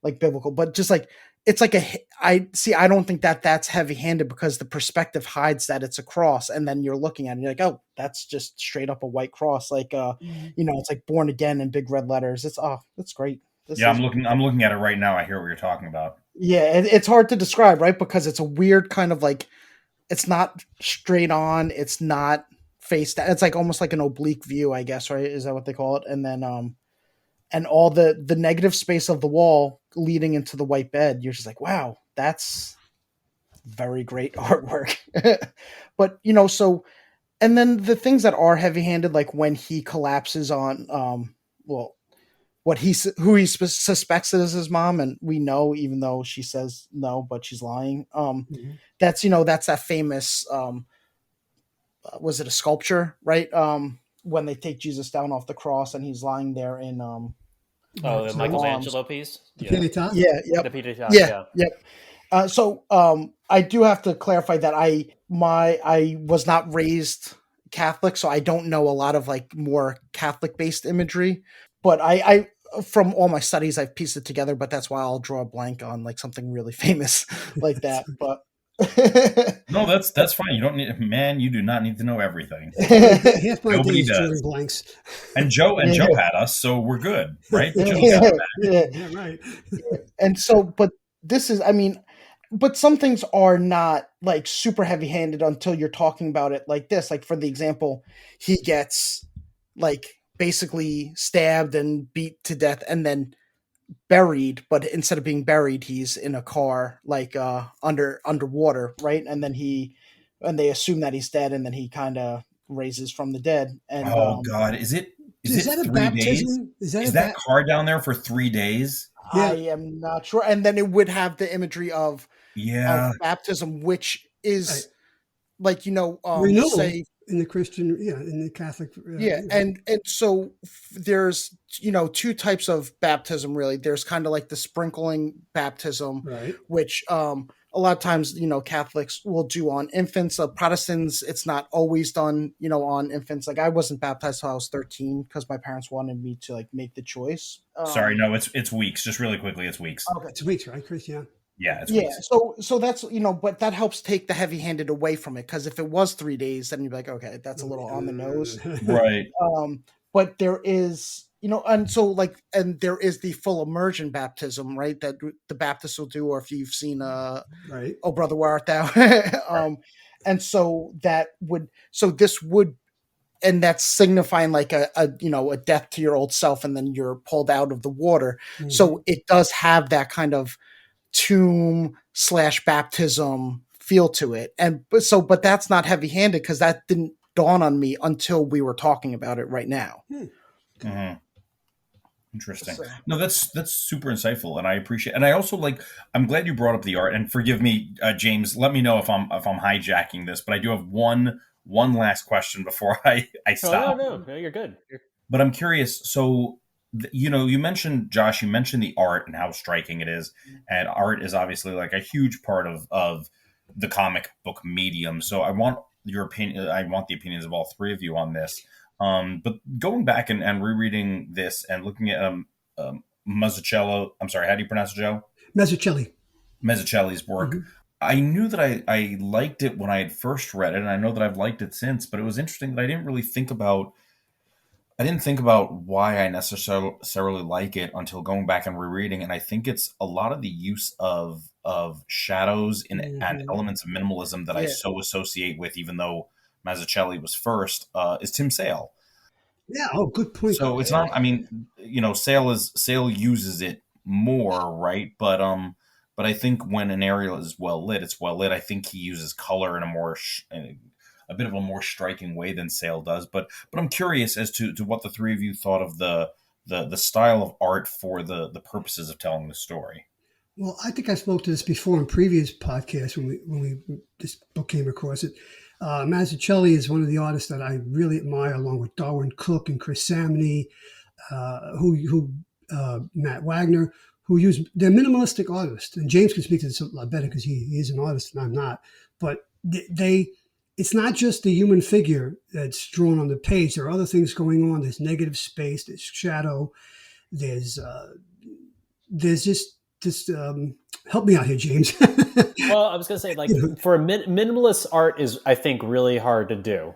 like biblical, but just like, it's like I don't think that that's heavy handed because the perspective hides that it's a cross. And then you're looking at it and you're like, oh, that's just straight up a white cross. Like, it's like Born Again in big red letters. That's great. I'm looking at it right now. I hear what you're talking about. Yeah. It's hard to describe, right? Because it's a weird kind of like, it's not straight on. It's not face down. It's like almost like an oblique view, I guess, right? Is that what they call it? And then, and all the negative space of the wall leading into the white bed, you're just like, wow, that's very great artwork. But, so, and then the things that are heavy handed, like when he collapses on, who he suspects is his mom. And we know, even though she says no, but she's lying. That's that famous, was it a sculpture, right? When they take Jesus down off the cross and he's lying there in the Michelangelo piece, the Pietà? the Pietà, yep. So I do have to clarify that I was not raised Catholic, so I don't know a lot of like more Catholic based imagery, but I from all my studies I've pieced it together, but that's why I'll draw a blank on like something really famous like that. But no, that's fine. You you do not need to know everything. Nobody does. Blanks. And Joe had us, so we're good, right? Yeah, right. And so, but this is, but some things are not like super heavy handed until you're talking about it like this. Like for the example, he gets like basically stabbed and beat to death and then buried, but instead of being buried, he's in a car, like underwater, right? And then they assume that he's dead, and then he kind of raises from the dead. And Oh God, is it Is that a 3 days? baptism? Is that Is a that car down there for 3 days? Yeah. I am not sure. And then it would have the imagery of Yeah. baptism, which is like renewal say in the Christian, in the Catholic. yeah, and so there's two types of baptism really. There's kind of like the sprinkling baptism, Right. which a lot of times Catholics will do on infants. Protestants, it's not always done on infants. Like I wasn't baptized till I was 13 because my parents wanted me to like make the choice. Sorry, no, it's weeks. Just really quickly, it's weeks. Okay. It's weeks, right, Chris? Yeah. Yeah, it's Yeah, weeks. so that's but that helps take the heavy-handed away from it, because if it was 3 days, then you'd be like, okay, that's a little on the nose. Right. But there is, and so and there is the full immersion baptism, right? That the Baptists will do, or if you've seen Right. Oh Brother Where Art Thou? And so this would, and that's signifying like a death to your old self, and then you're pulled out of the water. Mhm. So it does have that kind of tomb/baptism feel to it, but that's not heavy-handed because that didn't dawn on me until we were talking about it right now. Mm-hmm. Interesting. So- No, that's super insightful, and I appreciate. And I also I'm glad you brought up the art. And forgive me, James. Let me know if I'm hijacking this, but I do have one last question before I stop. No, you're good. But I'm curious. So, you mentioned, Josh, you mentioned the art and how striking it is, and art is obviously like a huge part of the comic book medium. So I want your opinion. I want the opinions of all three of you on this. But going back and rereading this and looking at Mazzucchelli, I'm sorry, how do you pronounce it, Joe? Mazzucchelli's work. Mm-hmm. I knew that I liked it when I had first read it, and I know that I've liked it since. But it was interesting that I didn't think about why I necessarily like it until going back and rereading. And I think it's a lot of the use of shadows and elements of minimalism that I so associate with, even though Mazzucchelli was first, is Tim Sale. Yeah. Oh, good point. So it's not. I mean, Sale uses it more, right? But I think when an area is well lit, it's well lit. I think he uses color in a bit of a more striking way than Sale does. But I'm curious as to what the three of you thought of the style of art for the purposes of telling the story. Well, I think I spoke to this before in previous podcasts when this book came across it. Mazzucchelli is one of the artists that I really admire, along with Darwin Cook and Chris Samney, Matt Wagner, they're minimalistic artists. And James can speak to this a lot better because he is an artist and I'm not. But it's not just the human figure that's drawn on the page. There are other things going on. There's negative space. There's shadow. There's just help me out here, James. Well, I was going to say, for minimalist art is, I think, really hard to do.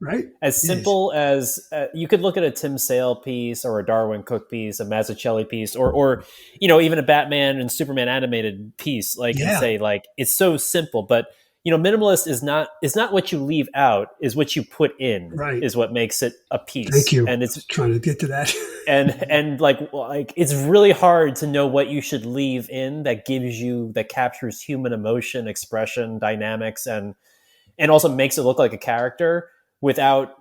Right. As simple as you could look at a Tim Sale piece or a Darwin Cook piece, a Mazzucchelli piece, or even a Batman and Superman animated piece, and say it's so simple, but minimalist is not what you leave out, is what you put in, right, is what makes it a piece. Thank you. And it's trying to get to that. and it's really hard to know what you should leave in that captures human emotion, expression, dynamics, and also makes it look like a character without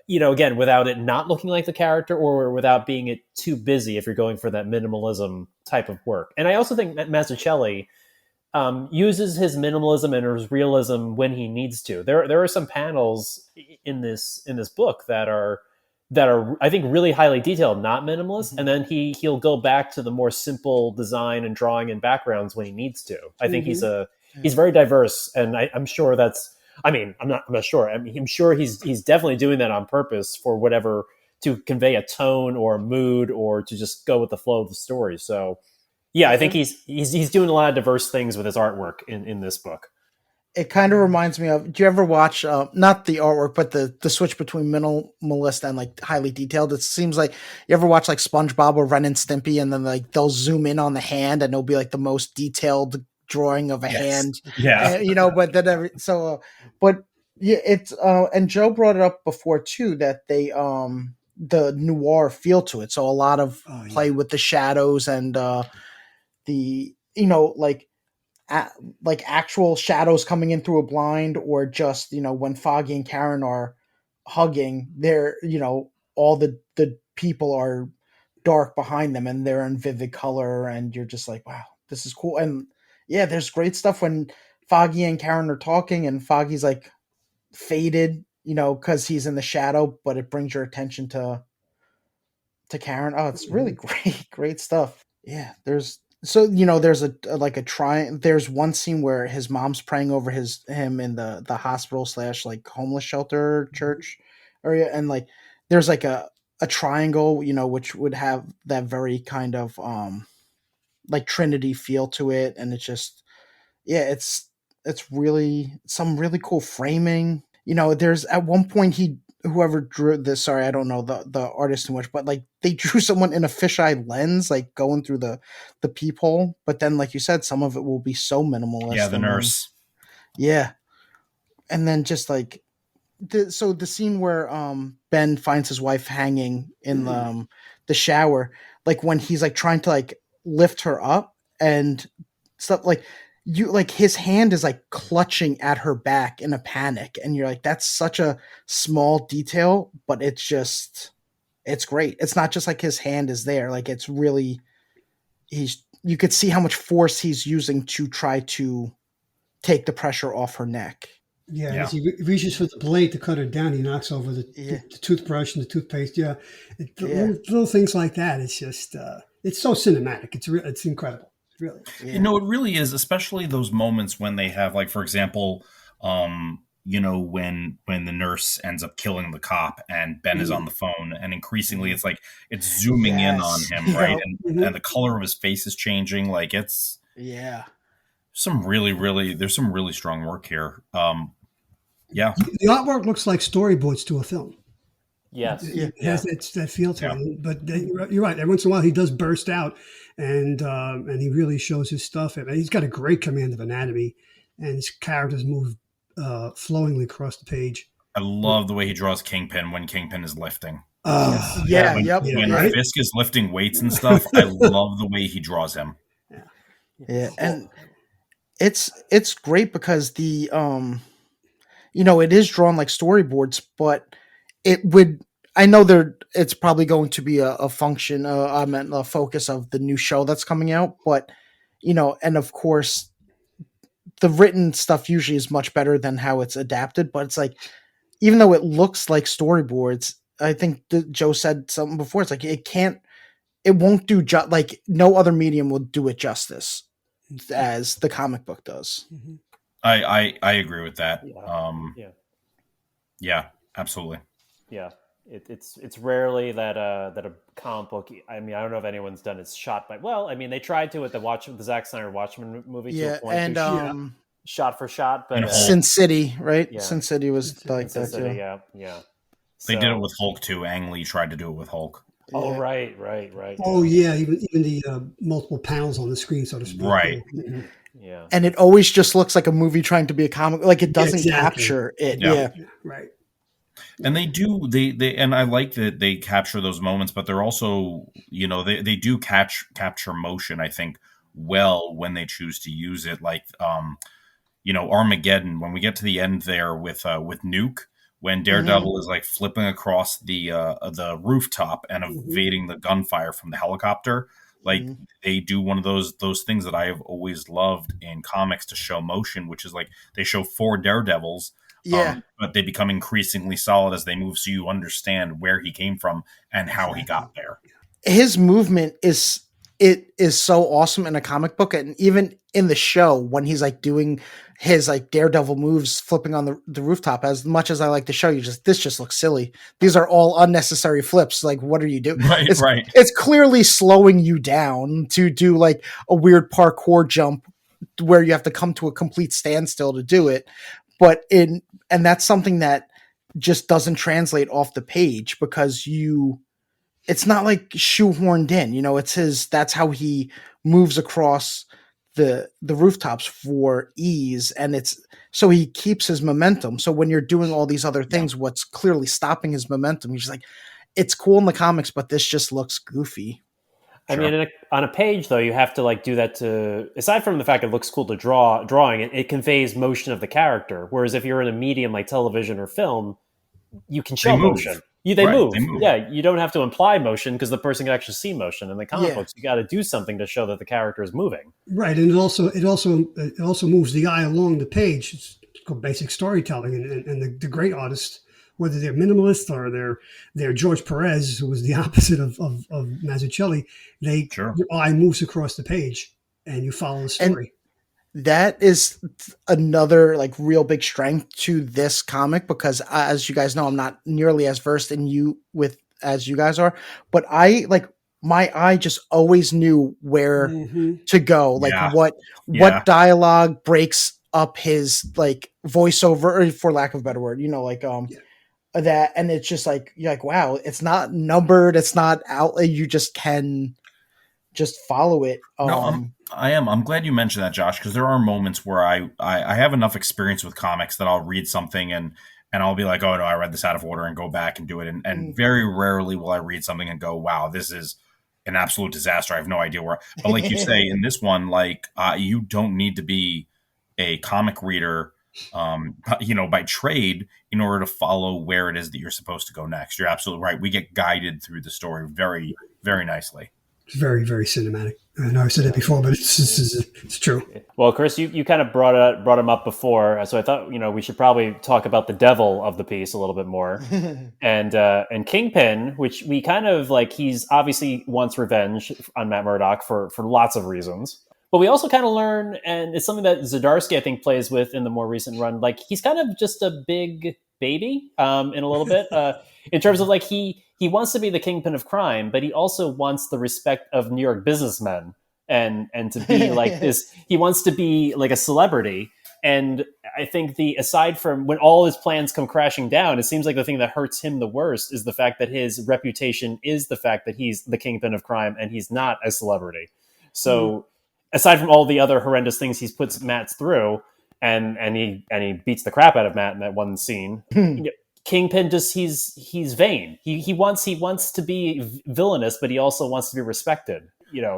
without it not looking like the character, or without being it too busy if you're going for that minimalism type of work. And I also think that Mazzucchelli uses his minimalism and his realism when he needs to. There are some panels in this book that are I think really highly detailed, not minimalist, and then he'll go back to the more simple design and drawing and backgrounds when he needs to. I think he's very diverse, and I'm sure that's. I mean, I'm not sure. I'm sure he's definitely doing that on purpose for whatever, to convey a tone or a mood, or to just go with the flow of the story. So. Yeah, I think he's doing a lot of diverse things with his artwork in this book. It kind of reminds me of, do you ever watch, not the artwork, but the switch between minimalist and highly detailed? It seems like, you ever watch SpongeBob or Ren and Stimpy, and then they'll zoom in on the hand and it'll be the most detailed drawing of a hand. Yeah. But then but yeah, it's, and Joe brought it up before too, that they, the noir feel to it. So a lot of play yeah. with the shadows and the like actual shadows coming in through a blind, or just when Foggy and Karen are hugging, they're all the people are dark behind them and they're in vivid color, and you're just like, wow, this is cool. And yeah, there's great stuff when Foggy and Karen are talking and Foggy's like faded, because he's in the shadow, but it brings your attention to Karen. Oh, it's really great stuff. Yeah, there's a try. There's one scene where his mom's praying over him in the hospital slash like homeless shelter church area, and like there's like a triangle, which would have that very kind of like Trinity feel to it, and it's just yeah, it's really some really cool framing. There's at one point whoever drew this, sorry, I don't know the artist too much, but like they drew someone in a fisheye lens, like going through the peephole. But then, like you said, some of it will be so minimalist. Yeah, the nurse. Yeah, and then just like the scene where Ben finds his wife hanging in the shower, like when he's like trying to like lift her up and stuff, like his hand is like clutching at her back in a panic, and you're like, that's such a small detail, but it's great. It's not just like his hand is there, like it's really you could see how much force he's using to try to take the pressure off her neck. Yeah, as he reaches for the blade to cut her down, he knocks over the toothbrush and the toothpaste. Yeah, little things like that. It's just it's so cinematic. It's incredible. Really, it really is. Especially those moments when they have, like, for example, when the nurse ends up killing the cop and Ben is on the phone, and increasingly it's like it's zooming in on him, right, and the color of his face is changing. Like it's there's some really strong work here. Yeah, the artwork looks like storyboards to a film. Yes, it has that feel to it. But you're right. Every once in a while, he does burst out, and he really shows his stuff. And he's got a great command of anatomy, and his characters move flowingly across the page. I love the way he draws Kingpin when Kingpin is lifting. When Fisk is lifting weights and stuff, I love the way he draws him. Yeah, and it's great because the it is drawn like storyboards, but I know it's probably going to be a function, a focus of the new show that's coming out, but and of course the written stuff usually is much better than how it's adapted, but it's like, even though it looks like storyboards, I think Joe said something before, it's like it won't do like no other medium will do it justice as the comic book does. Mm-hmm. I agree with that. Yeah, absolutely. Yeah, it's rarely that a comic book. I mean, I don't know if anyone's done it's shot by. Well, I mean, they tried to with the Zack Snyder Watchmen movie. Yeah, to a point, and shot for shot, but Sin City, right? Yeah. Sin City was like Sin that City, too. Yeah. They did it with Hulk too. Ang Lee tried to do it with Hulk. Oh, right. Oh, yeah, even the multiple panels on the screen, so to speak. Right. Yeah. And it always just looks like a movie trying to be a comic. Like it doesn't capture it. Yeah. Right. And they and I like that they capture those moments, but they're also, they do capture motion, I think, well, when they choose to use it. Like, Armageddon, when we get to the end there with Nuke, when Daredevil is like flipping across the rooftop and evading the gunfire from the helicopter. Like they do one of those things that I have always loved in comics to show motion, which is like they show 4 Daredevils, but they become increasingly solid as they move, so you understand where he came from and how he got there. His movement is so awesome in a comic book, and even in the show when he's like doing his like Daredevil moves, flipping on the rooftop. As much as I like the show, this just looks silly. These are all unnecessary flips. Like, what are you doing? Right. It's clearly slowing you down to do like a weird parkour jump where you have to come to a complete standstill to do it. And that's something that just doesn't translate off the page because it's not like shoehorned in, that's how he moves across the rooftops for ease, and so he keeps his momentum. So when you're doing all these other things, what's clearly stopping his momentum, he's just like, it's cool in the comics, but this just looks goofy. I Sure. mean, on a page though, you have to like do that to. Aside from the fact it looks cool to drawing it conveys motion of the character. Whereas if you're in a medium like television or film, you can show move. motion. They Right, move. they move. Yeah, you don't have to imply motion because the person can actually see motion. In the comic Yeah. books, you got to do something to show that the character is moving. Right, and it also moves the eye along the page. It's called basic storytelling, and the great artists, whether they're minimalist or they're George Perez, who was the opposite of Mazzucchelli, Sure. your eye moves across the page and you follow the story. That is another like real big strength to this comic, because as you guys know, I'm not nearly as versed in as you guys are, but I like my eye just always knew where to go, like Yeah. what Yeah. dialogue breaks up his like voiceover, or for lack of a better word, like that, and it's just like you're like, wow, it's not numbered, it's not out, you just can just follow it. No, I'm glad you mentioned that, Josh, because there are moments where I have enough experience with comics that I'll read something and I'll be like, oh no, I read this out of order, and go back and do it. And very rarely will I read something and go, wow, this is an absolute disaster. I have no idea where. But like you say in this one, like you don't need to be a comic reader, by trade in order to follow where it is that you're supposed to go next. You're absolutely right. We get guided through the story very, very nicely. It's very, very cinematic. I know I've said it before, but it's true. Well, Chris, you kind of brought him up before, so I thought we should probably talk about the devil of the piece a little bit more, and Kingpin, which we kind of like. He's obviously wants revenge on Matt Murdock for lots of reasons, but we also kind of learn, and it's something that Zdarsky I think plays with in the more recent run. Like he's kind of just a big baby in a little bit in terms of like he wants to be the kingpin of crime, but he also wants the respect of New York businessmen and to be like this. He wants to be like a celebrity. And I think aside from when all his plans come crashing down, it seems like the thing that hurts him the worst is the fact that his reputation is the fact that he's the kingpin of crime and he's not a celebrity. So aside from all the other horrendous things he's puts Matt through, and he beats the crap out of Matt in that one scene. Kingpin just he's vain. He wants to be villainous, but he also wants to be respected.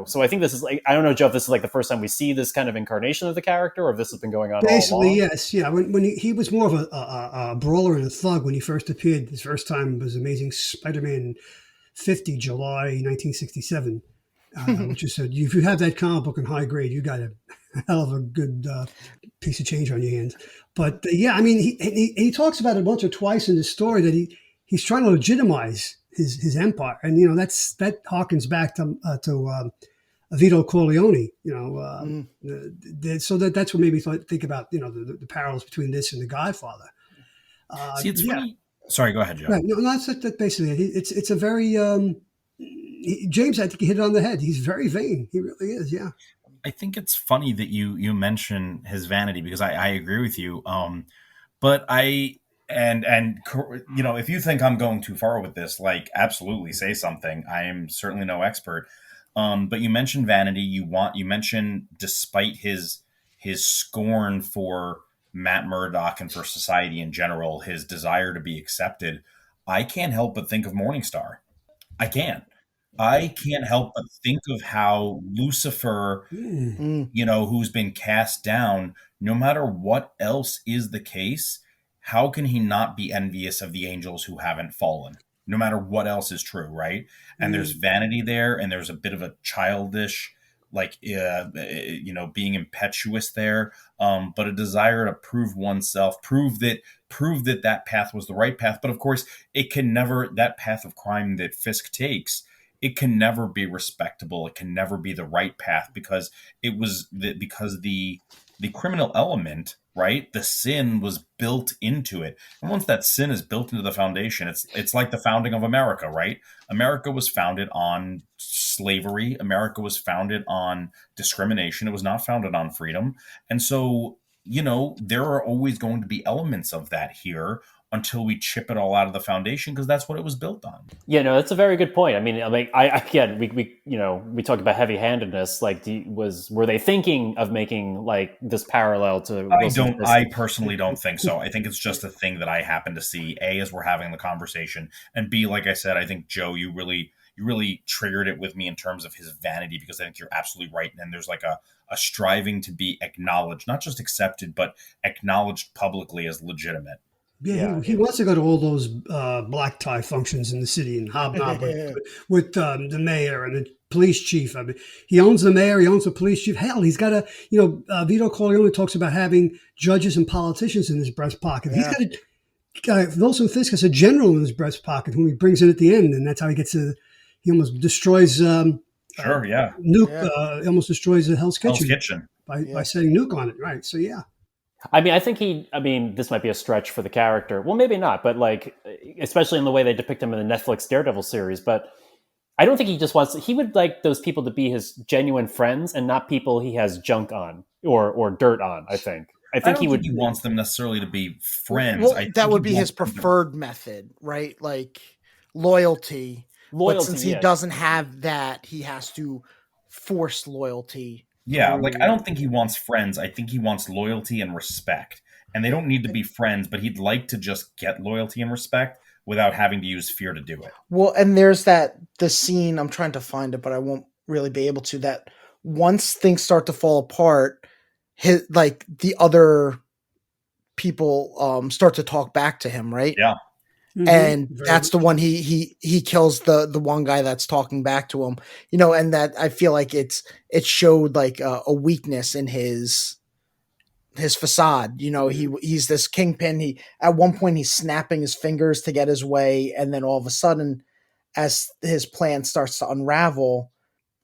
So I think this is like, I don't know, Joe, if this is like the first time we see this kind of incarnation of the character, or if this has been going on Basically, all along. yes, yeah. When he was more of a brawler and a thug when he first appeared. His first time was Amazing Spider-Man 50, July 1967. Which is if you have that comic book in high grade, you got a hell of a good piece of change on your hands. But I mean, he talks about it once or twice in the story that he's trying to legitimize his empire, and that harkens back to Vito Corleone. So that's what made me think about the parallels between this and The Godfather. See, it's funny. Sorry, go ahead, Joe. Right. No, that's basically it. It's a very James, I think he hit it on the head. He's very vain. He really is. Yeah. I think it's funny that you mention his vanity, because I agree with you. But if you think I'm going too far with this, like absolutely say something. I am certainly no expert. But you mentioned vanity. You mentioned despite his scorn for Matt Murdock and for society in general, his desire to be accepted. I can't help but think of Morningstar. I can't help but think of how Lucifer, who's been cast down, no matter what else is the case, how can he not be envious of the angels who haven't fallen, no matter what else is true, right? And there's vanity there, and there's a bit of a childish, being impetuous there, but a desire to prove oneself, prove that path was the right path. But of course, that path of crime that Fisk takes, it can never be respectable. It can never be the right path, because the criminal element, right? The sin was built into it. And once that sin is built into the foundation, it's like the founding of America, right? America was founded on slavery. America was founded on discrimination. It was not founded on freedom. And so, there are always going to be elements of that here until we chip it all out of the foundation, because that's what it was built on. Yeah, no, that's a very good point. I mean, again, we talked about heavy-handedness. Like, were they thinking of making like this parallel to? I personally don't think so. I think it's just a thing that I happen to see. A, as we're having the conversation, and B, like I said, I think Joe, you really triggered it with me in terms of his vanity, because I think you're absolutely right. And there's like a striving to be acknowledged, not just accepted, but acknowledged publicly as legitimate. Yeah, he wants to go to all those black tie functions in the city and hobnob with the mayor and the police chief. I mean, he owns the mayor, he owns the police chief. Hell, he's got Vito Corleone talks about having judges and politicians in his breast pocket. Yeah. He's got Wilson Fisk has a general in his breast pocket whom he brings in at the end, and that's how he gets he almost destroys Nuke. He almost destroys the Hell's Kitchen by setting Nuke on it. Right. So yeah. I mean, this might be a stretch for the character. Well, maybe not, but like, especially in the way they depict him in the Netflix Daredevil series. But I don't think he would like those people to be his genuine friends and not people he has junk on or dirt on, I think. I think he wants them necessarily to be friends. Well, that would be his preferred method, right? Like loyalty. But since he doesn't have that, he has to force loyalty. Yeah, like I don't think he wants friends. I think he wants loyalty and respect. And they don't need to be friends, but he'd like to just get loyalty and respect without having to use fear to do it. Well, and there's the scene, I'm trying to find it, but I won't really be able to, that once things start to fall apart, the other people start to talk back to him, right? Yeah. Mm-hmm. And that's the one he kills the one guy that's talking back to him, and that I feel like it showed like a weakness in his facade. He's this kingpin. At one point he's snapping his fingers to get his way, and then all of a sudden, as his plan starts to unravel,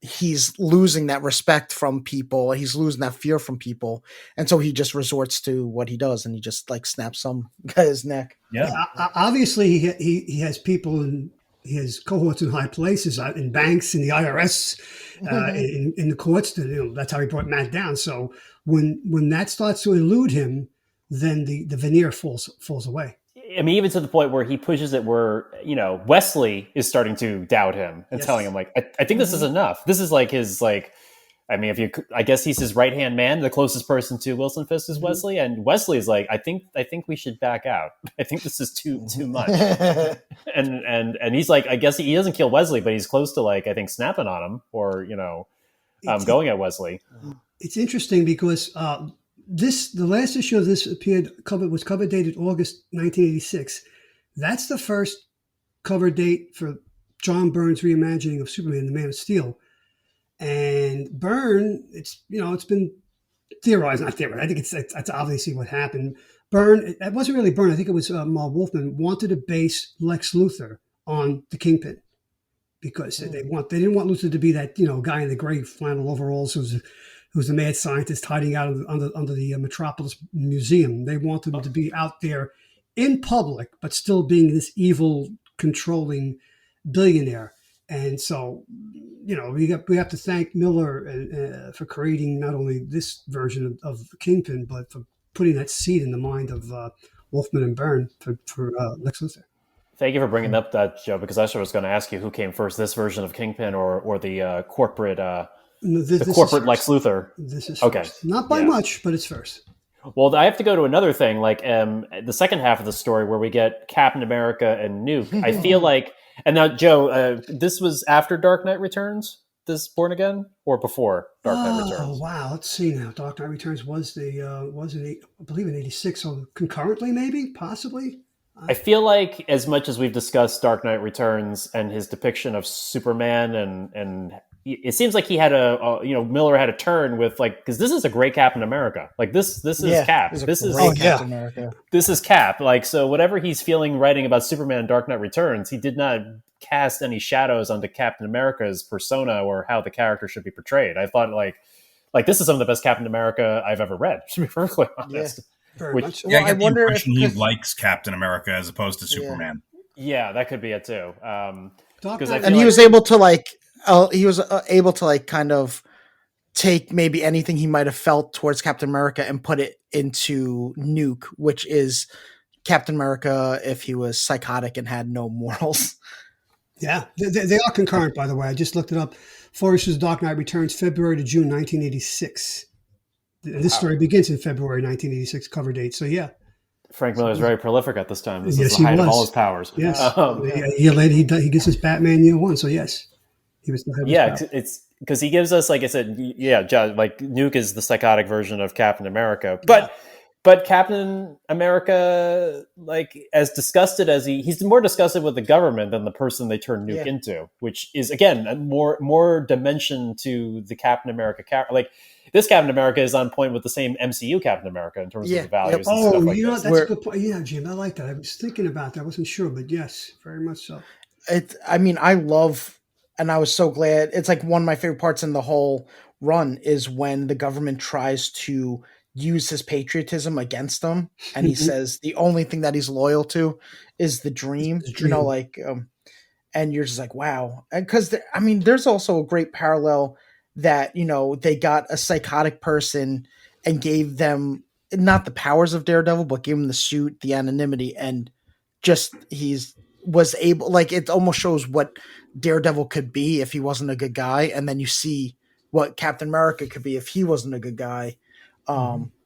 he's losing that respect from people. He's losing that fear from people. And so he just resorts to what he does, and he just like snaps some guy's neck. Yeah. Obviously he has people and he has cohorts in high places, in banks, in the IRS, in the courts. That's how he brought Matt down. So when that starts to elude him, then the veneer falls away. I mean, even to the point where he pushes it where, Wesley is starting to doubt him and telling him, like, I think this is enough. This is like his, like, I mean, I guess he's his right-hand man. The closest person to Wilson Fisk is Wesley. And Wesley is like, I think we should back out. I think this is too much. and he's like, I guess he doesn't kill Wesley, but he's close to, like, I think snapping on him or, going at Wesley. It's interesting because, the last issue of this was cover dated August 1986. That's the first cover date for John Byrne's reimagining of Superman, the Man of Steel. And Byrne, it's been theorized, not theorized. I think it's obviously what happened. Byrne, it wasn't really Byrne. I think it was Marv Wolfman wanted to base Lex Luthor on the Kingpin because they didn't want Luthor to be that guy in the gray flannel overalls who's the mad scientist hiding out under the Metropolis Museum. They wanted him to be out there in public, but still being this evil, controlling billionaire. And so, we have to thank Miller for creating not only this version of Kingpin, but for putting that seed in the mind of Wolfman and Byrne for Lex Luthor. Thank you for bringing up that, Joe, because I was going to ask you who came first, this version of Kingpin or the corporate... the corporate Lex Luthor. This is okay. First. Not by much, but it's first. Well, I have to go to another thing, like the second half of the story where we get Captain America and Nuke. I feel like, and now Joe, this was after Dark Knight Returns, this Born Again, or before Dark Knight Returns? Oh wow, let's see now. Dark Knight Returns was I believe in '86, so concurrently, maybe, possibly. I feel like as much as we've discussed Dark Knight Returns and his depiction of Superman and it seems like he had Miller had a turn with because this is a great Captain America. Like this is Cap. This is Captain America. This is Cap. Like, so whatever he's feeling writing about Superman Dark Knight Returns, he did not cast any shadows onto Captain America's persona or how the character should be portrayed. I thought like this is some of the best Captain America I've ever read, to be perfectly honest. Yeah. I wonder if he likes Captain America as opposed to Superman. Yeah, that could be it too. He was able to kind of take maybe anything he might have felt towards Captain America and put it into Nuke, which is Captain America if he was psychotic and had no morals. Yeah, they are concurrent, by the way. I just looked it up. Forrester's Dark Knight Returns, February to June 1986. This story begins in February 1986 cover date. So yeah, Frank Miller is very prolific at this time. This yes, is the he height of was. all his powers. Yes, a year later he gets his Batman year one. So yes, he was. It's because he gives us, like I said, like Nuke is the psychotic version of Captain America, but Captain America, like as disgusted as he's more disgusted with the government than the person they turn Nuke into, which is again more dimension to the Captain America character. Like this Captain America is on point with the same MCU Captain America in terms of the values. And stuff like that's a good point. Yeah, Jim, I like that. I was thinking about that. I wasn't sure, but yes, very much so. I love, and I was so glad. It's like one of my favorite parts in the whole run is when the government tries to use his patriotism against him, and he says the only thing that he's loyal to is the dream. And you're just like, wow. And because there's also a great parallel that they got a psychotic person and gave them not the powers of Daredevil, but gave him the suit, the anonymity, and just was able, like, it almost shows what Daredevil could be if he wasn't a good guy, and then you see what Captain America could be if he wasn't a good guy.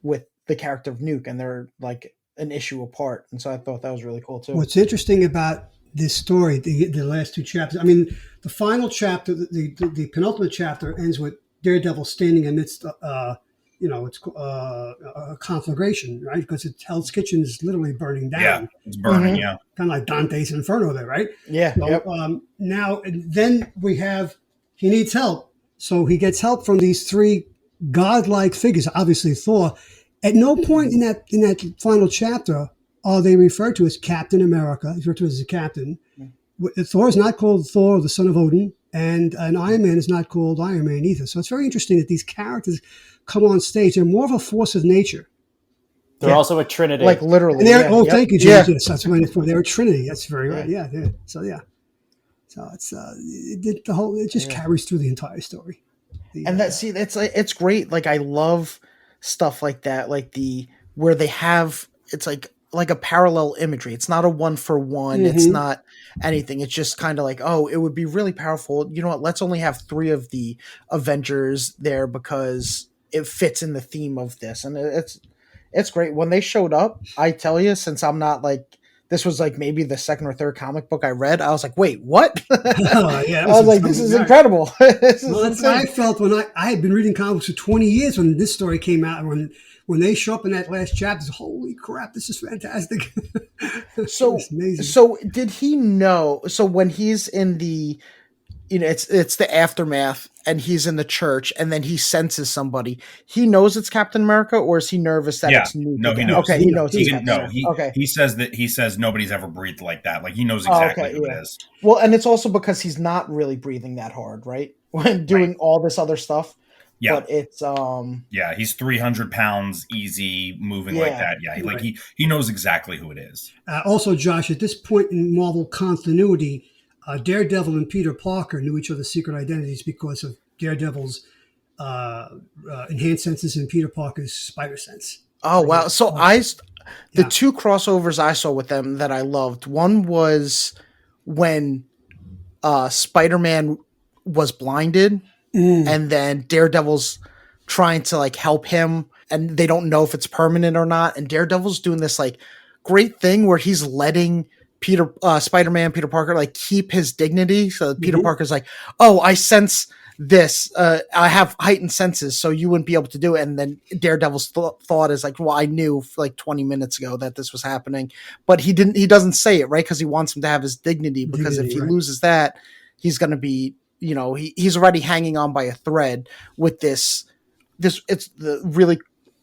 With the character of Nuke, and they're like an issue apart. And so I thought that was really cool too. What's interesting about this story, the last two chapters, the final chapter, the penultimate chapter ends with Daredevil standing amidst, it's a conflagration, right? Because Hell's Kitchen is literally burning down. Yeah, it's burning, yeah. Kind of like Dante's Inferno there, right? Yeah. So, now, then he needs help. So he gets help from these three godlike figures, obviously Thor. At no point in that final chapter are they referred to as Captain America. He's referred to as a captain. Thor is not called Thor, the son of Odin, and Iron Man is not called Iron Man either. So it's very interesting that these characters come on stage. They're more of a force of nature. They're also a trinity. Like literally. Thank you, James. Yes, that's what they're a trinity. That's very right. Yeah. So it's it just carries through the entire story. It's great. Like I love stuff like that, like where they have, it's like a parallel imagery. It's not a one for one. It's not anything. It's just kind of like, oh, it would be really powerful. You know what? Let's only have 3 of the Avengers there because it fits in the theme of this. And it's great. When they showed up, I tell you, since I'm not like, this was like maybe the second or third comic book I read, I was like, wait, what? I was like, this is incredible. That's what I felt when I had been reading comics for 20 years when this story came out. When they show up in that last chapter, holy crap, this is fantastic. So amazing. So did he know? So when he's in the, it's the aftermath and he's in the church and then he senses somebody, he knows it's Captain America, or is he nervous that it's Nuke? No, he knows. Okay, he knows. He says nobody's ever breathed like that. Like he knows exactly who it is. Well, and it's also because he's not really breathing that hard, right? When doing all this other stuff. Yeah. But it's he's 300 pounds easy moving like that. Yeah. He knows exactly who it is. Also, Josh, at this point in Marvel continuity, Daredevil and Peter Parker knew each other's secret identities because of Daredevil's enhanced senses and Peter Parker's spider sense. Oh, wow. So the 2 crossovers I saw with them that I loved, one was when Spider-Man was blinded and then Daredevil's trying to like help him and they don't know if it's permanent or not. And Daredevil's doing this like great thing where he's letting Spider-Man, Peter Parker, like keep his dignity. So Peter Parker's like, oh, I sense this. I have heightened senses, so you wouldn't be able to do it. And then Daredevil's thought is like, well, I knew like 20 minutes ago that this was happening, but he doesn't say it, right? Because he wants him to have his dignity, because if he loses that, he's going to be, he's already hanging on by a thread with this. It's the really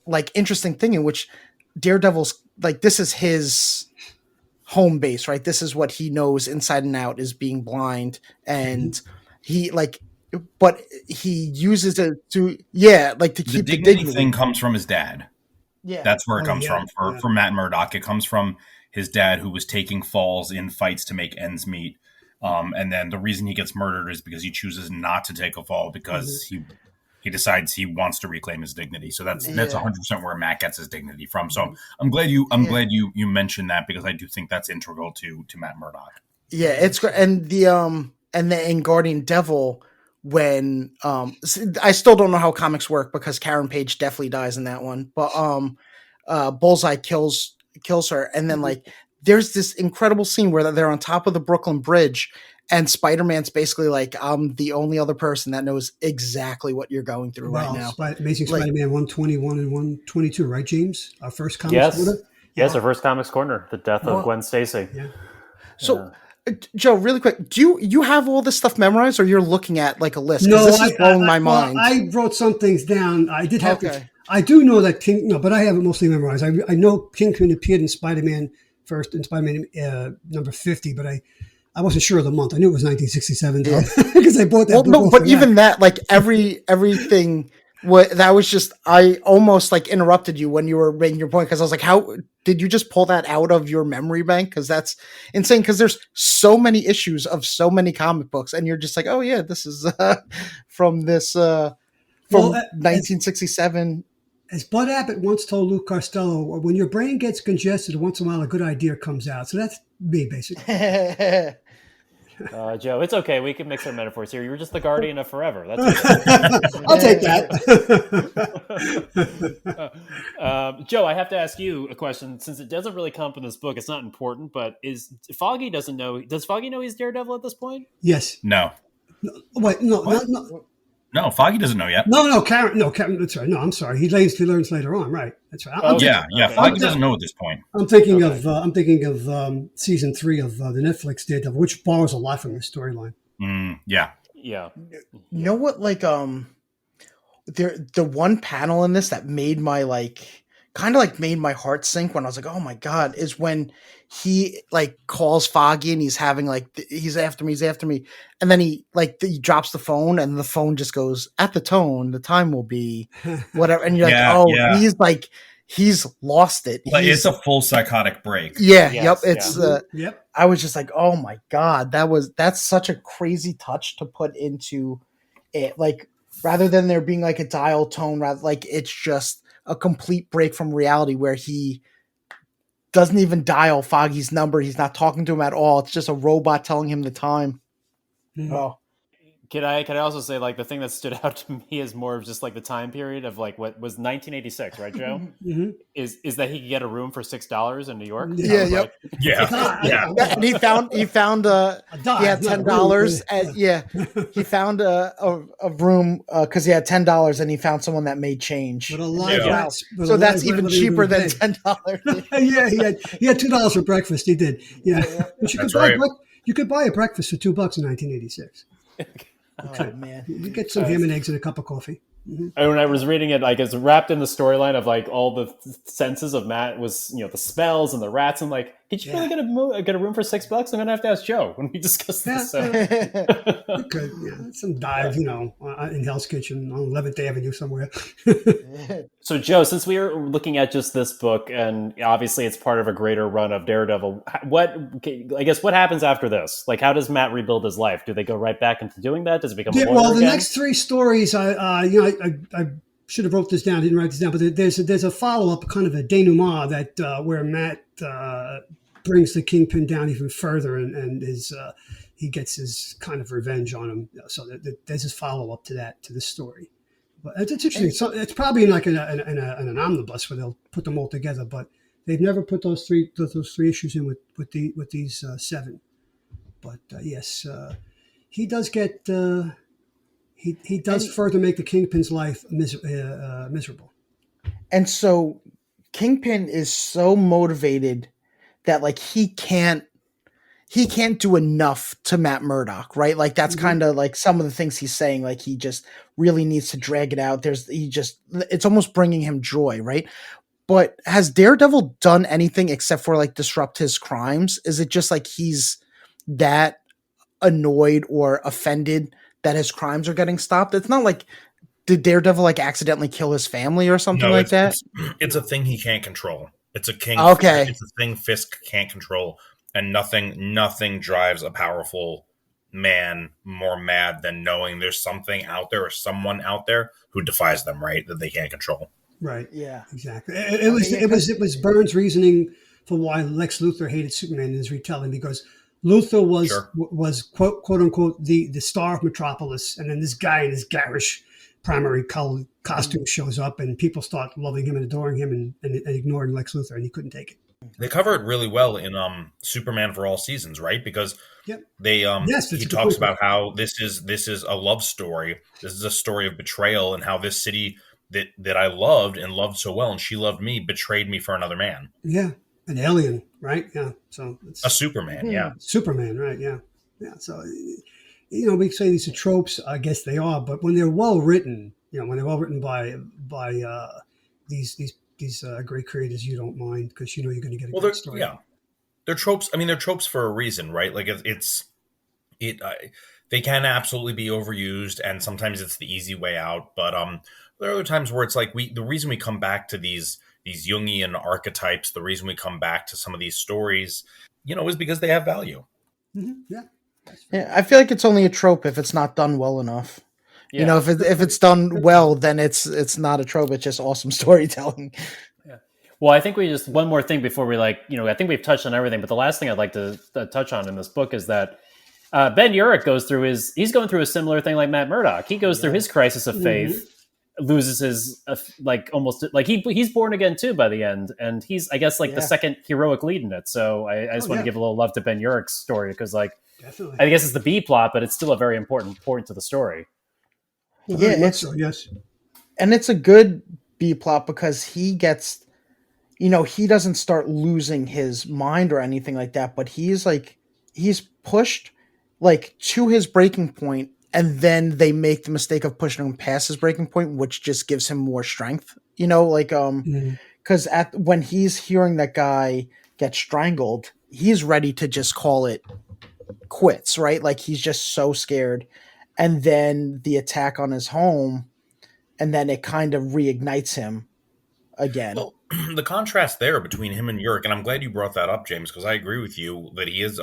like interesting thing in which Daredevil's like, this is his home base, right? This is what he knows inside and out, is being blind, and he like, but he uses it to keep the dignity thing comes from his dad. Yeah, that's where it comes from. For Matt Murdock, it comes from his dad, who was taking falls in fights to make ends meet. And then the reason he gets murdered is because he chooses not to take a fall because he decides he wants to reclaim his dignity. So that's 100% where Matt gets his dignity from. So Mm-hmm. I'm glad you mentioned that, because I do think that's integral to Matt Murdock. Yeah, it's great. And in Guardian Devil, when I still don't know how comics work because Karen Page definitely dies in that one, but Bullseye kills her, and then like there's this incredible scene where they're on top of the Brooklyn Bridge, and Spider-Man's basically like, I'm the only other person that knows exactly what you're going through right now. Amazing Like- Spider-Man 121 and 122, right, James? Our first comics Yes. corner? Yes, our first comics corner, the death of Gwen Stacy. Yeah. So, Joe, really quick, do you have all this stuff memorized, or you're looking at like a list? No, this is blowing my mind. Well, I wrote some things down. I did have Okay. I do know that but I have it mostly memorized. I know Kingpin appeared in Spider-Man first, in Spider-Man number 50, but I wasn't sure of the month. I knew it was 1967 because I bought that. Well, book no, off but the even rack. that, like everything, that was just, I almost like interrupted you when you were making your point, because I was like, how did you just pull that out of your memory bank? Because that's insane. Because there's so many issues of so many comic books, and you're just like, oh yeah, this is from 1967. As Bud Abbott once told Lou Costello, when your brain gets congested, once in a while a good idea comes out. So that's me, basically. Joe, it's okay. We can mix our metaphors here. You were just the guardian of forever. That's okay. I'll take that. Joe, I have to ask you a question. Since it doesn't really come up in this book, it's not important, but does Foggy know he's Daredevil at this point? Yes. No. Wait, no. No, Foggy doesn't know yet. No, Karen, that's right. No, I'm sorry. He learns later on, right? That's right. Yeah. Foggy doesn't know at this point. I'm thinking of season 3 of the Netflix Daredevil, which borrows a lot from the storyline. Yeah. You know what? Like, the one panel in this that made my made my heart sink when I was like, oh my God, is when he like calls Foggy and he's having like, he's after me. And then he drops the phone and the phone just goes, at the tone, the time will be whatever. And you're he's lost it. It's a full psychotic break. Yeah. Yes, Yep. I was just like, oh my God, that's such a crazy touch to put into it. Like, rather than there being like a dial tone, rather like it's just a complete break from reality where he doesn't even dial Foggy's number. He's not talking to him at all. It's just a robot telling him the time. Mm-hmm. Oh, Can I also say, like, the thing that stood out to me is more of just like the time period of like what was 1986, right, Joe? Mm-hmm. Is that he could get a room for $6 in New York? Yeah, Like, Yeah. and he found he had $10 and he found a room because he had $10 and he found someone that made change. But a live Yeah. rat- but So a that's live even rat cheaper than living thing. $10. Yeah, he had $2 for breakfast. He did. Yeah, but That's right. You could buy a breakfast for $2 in 1986. Oh man. You get some ham and eggs and a cup of coffee. And when I was reading it, like it's wrapped in the storyline of like all the senses of Matt was, the spells and the rats. And like, did you really get a room for $6? I'm gonna have to ask Joe when we discuss this. So. You could, some dive, in Hell's Kitchen on 11th Avenue somewhere. So Joe, since we are looking at just this book, and obviously it's part of a greater run of Daredevil, what happens after this? Like, how does Matt rebuild his life? Do they go right back into doing that? Does it become a lawyer well, the again? next 3 stories, I should have wrote this down. I didn't write this down, but there's a follow up, kind of a denouement that where Matt brings the Kingpin down even further, and he gets his kind of revenge on him. So there's a follow up to this story. But it's interesting. So it's probably like an omnibus where they'll put them all together, but they've never put those three issues in with these 7. But yes, he does get. He does further make the Kingpin's life miserable. And so Kingpin is so motivated that like he can't do enough to Matt Murdock, right? Like that's kind of like some of the things he's saying, like he just really needs to drag it out. It's almost bringing him joy, right? But has Daredevil done anything except for like disrupt his crimes? Is it just like he's that annoyed or offended that his crimes are getting stopped? It's not like, did Daredevil like accidentally kill his family or something like that? It's a thing he can't control. It's a king. Okay. It's a thing Fisk can't control, and nothing drives a powerful man more mad than knowing there's something out there or someone out there who defies them, right? That they can't control. Right. Yeah. Exactly. I mean, It was Burns' reasoning for why Lex Luthor hated Superman in his retelling, because Luthor Sure. was quote unquote the star of Metropolis, and then this guy in his garish primary color costume shows up, and people start loving him and adoring him, and ignoring Lex Luthor, and he couldn't take it. They cover it really well in Superman for All Seasons, right? Because Yep. they Yes, that's he a good talks point. about how this is a love story. This is a story of betrayal, and how this city that I loved and loved so well, and she loved me, betrayed me for another man. Yeah, an alien, right? Yeah. So A it's Superman, yeah. Superman, right? Yeah. Yeah. So we say these are tropes. I guess they are, but when they're well written, when they're well written by these great creators, you don't mind, because you're going to get a Well, great story. they're tropes. I mean, they're tropes for a reason, right? Like it they can absolutely be overused, and sometimes it's the easy way out. But there are other times where it's like the reason we come back to these Jungian archetypes, the reason we come back to some of these stories, is because they have value. Yeah. Yeah, I feel like it's only a trope if it's not done well enough. Yeah. If it's done well, then it's not a trope. It's just awesome storytelling. Well, I think one more thing before we I think we've touched on everything, but the last thing I'd like to touch on in this book is that Ben Urich he's going through a similar thing like Matt Murdock. He goes through his crisis of faith, loses his he's born again too by the end, and he's, I guess, the second heroic lead in it. So I just want to give a little love to Ben Urich's story, because Definitely. I guess it's the B plot, but it's still a very important point to the story. Well, Yeah, very much so, yes. And it's a good B plot because he gets, he doesn't start losing his mind or anything like that, but he's pushed to his breaking point, and then they make the mistake of pushing him past his breaking point, which just gives him more strength. Because when he's hearing that guy get strangled, he's ready to just call it quits, right? Like, he's just so scared. And then the attack on his home, and then it kind of reignites him again. Well, the contrast there between him and Urich, and I'm glad you brought that up, James, because I agree with you that he is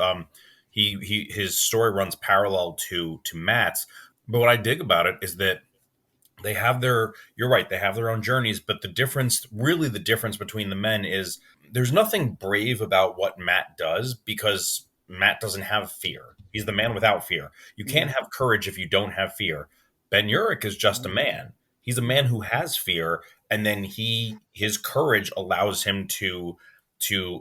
his story runs parallel to Matt's. But what I dig about it is that they have you're right, they have their own journeys, but the difference between the men is there's nothing brave about what Matt does, because Matt doesn't have fear. He's the man without fear. You can't have courage if you don't have fear. Ben Urich is just a man. He's a man who has fear, and then his courage allows him to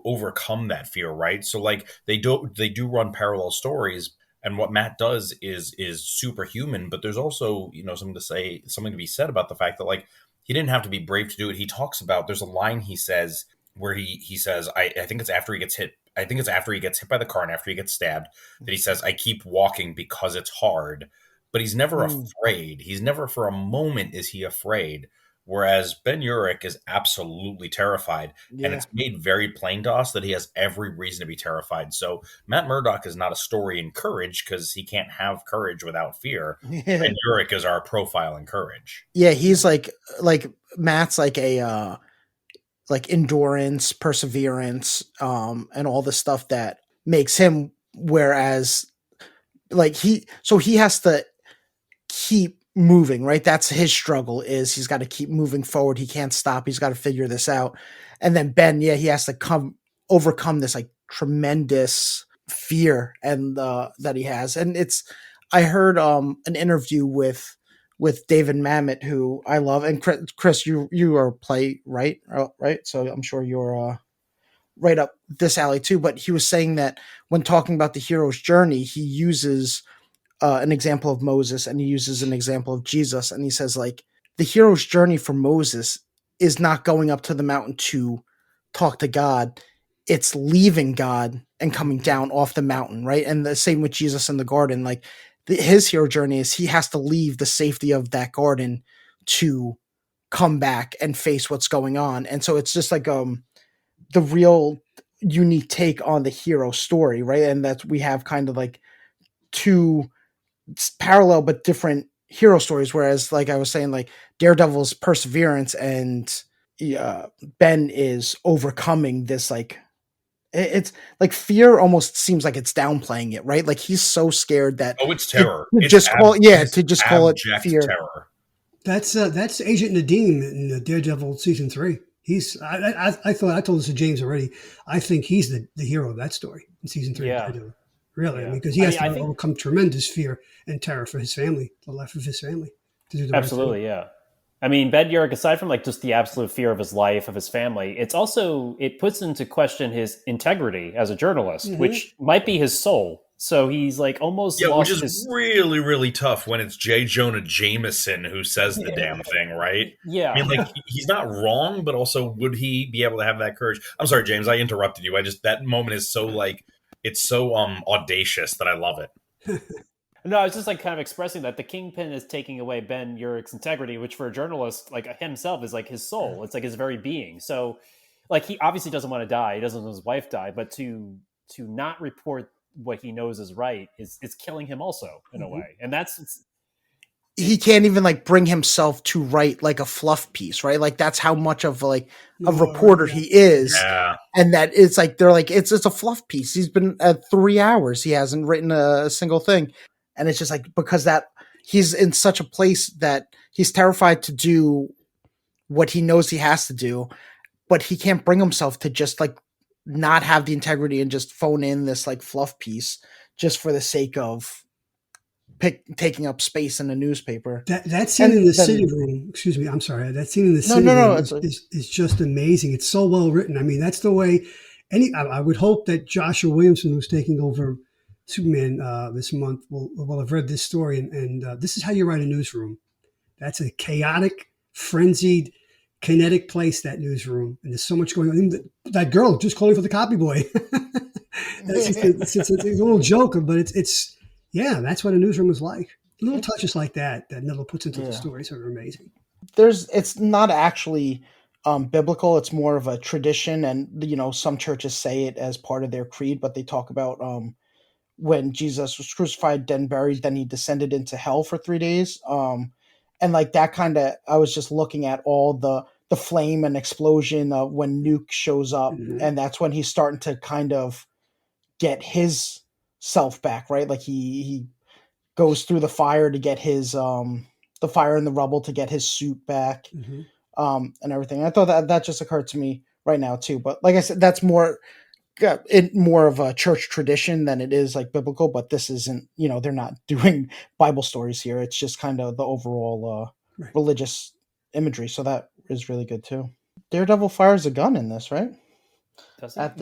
overcome that fear, right? So they do run parallel stories, and what Matt does is superhuman, but there's also something to be said about the fact that he didn't have to be brave to do it. He talks about, there's a line he says where he says, I think it's after he gets hit. I think it's after he gets hit by the car and after he gets stabbed, that he says, I keep walking because it's hard. But he's never afraid. He's never for a moment is he afraid. Whereas Ben Urich is absolutely terrified. Yeah. And it's made very plain to us that he has every reason to be terrified. So Matt Murdock is not a story in courage, because he can't have courage without fear. Ben Urich is our profile in courage. Yeah, he's like Matt's like a endurance, perseverance, and all the stuff that makes him, whereas he has to keep moving, right? That's his struggle, is he's got to keep moving forward. He can't stop. He's got to figure this out. And then Ben, he has to overcome this tremendous fear and that he has. And I heard an interview with David Mamet, who I love, and Chris, you are playwright, right? So I'm sure you're right up this alley too. But he was saying that when talking about the hero's journey, he uses an example of Moses, and he uses an example of Jesus, and he says the hero's journey for Moses is not going up to the mountain to talk to God. It's leaving God and coming down off the mountain, right? And the same with Jesus in the garden. His hero journey is he has to leave the safety of that garden to come back and face what's going on. And so it's just the real unique take on the hero story, right? And that we have kind of two parallel but different hero stories, whereas I was saying, Daredevil's perseverance, and Ben is overcoming this It's like fear almost seems like it's downplaying it, right? Like he's so scared that Oh, it's terror. to It's just call it's to just call it abject fear. terror. That's Agent Nadeem in Daredevil season 3. He's I told this to James already. I think he's the hero of that story in season 3 of Yeah. Daredevil. Really, Yeah. I mean, because he has I to think overcome tremendous fear and terror for his family, the life of his family, to do the absolutely, yeah. I mean, Ben Urich, aside from like just the absolute fear of his life, of his family, it puts into question his integrity as a journalist, Right thing. which might be his soul. So he's like almost Yeah, which lost is his. really, really tough when it's J. Jonah Jameson who says the damn thing, right? Yeah. I mean, like, he's not wrong, but also would he be able to have that courage? I'm sorry, James, I interrupted you. That moment is so, like, it's so audacious that I love it. No, I was just like kind of expressing that the Kingpin is taking away Ben Urich's integrity, which for a journalist like himself is like his soul. It's like his very being. So, like he obviously doesn't want to die. He doesn't want his wife die, but to not report what he knows is right is killing him also in a way. And He can't even like bring himself to write like a fluff piece, right? Like that's how much of like a reporter he is. Yeah. And that it's like they're like it's a fluff piece. He's been at 3 hours. He hasn't written a single thing. And it's just like because that he's in such a place that he's terrified to do what he knows he has to do, but he can't bring himself to just like not have the integrity and just phone in this like fluff piece just for the sake of taking up space in the newspaper. That scene in the city room, excuse me, I'm sorry. That scene in the city room is just amazing. It's so well written. I mean, that's the way I would hope that Joshua Williamson, who's taking over Superman this month, will have read this story. And this is how you write a newsroom. That's a chaotic, frenzied, kinetic place, that newsroom. And there's so much going on. That girl just calling for the copy boy. It's a little joke, but it's yeah, that's what a newsroom is like. Little touches like that Neville puts into the stories are amazing. It's not actually biblical. It's more of a tradition. And, you know, some churches say it as part of their creed, but they talk about when Jesus was crucified, then buried, then he descended into hell for 3 days. And like that kind of, I was just looking at all the flame and explosion of when Nuke shows up. Mm-hmm. And that's when he's starting to kind of get his self back, right? Like he goes through the fire to get his, the fire and the rubble to get his suit back, mm-hmm. And everything. I thought that just occurred to me right now too. But like I said, that's more of a church tradition than it is like biblical, but this isn't, you know, they're not doing Bible stories here. It's just kind of the overall religious imagery. So that is really good too. Daredevil fires a gun in this, right? Does he? Does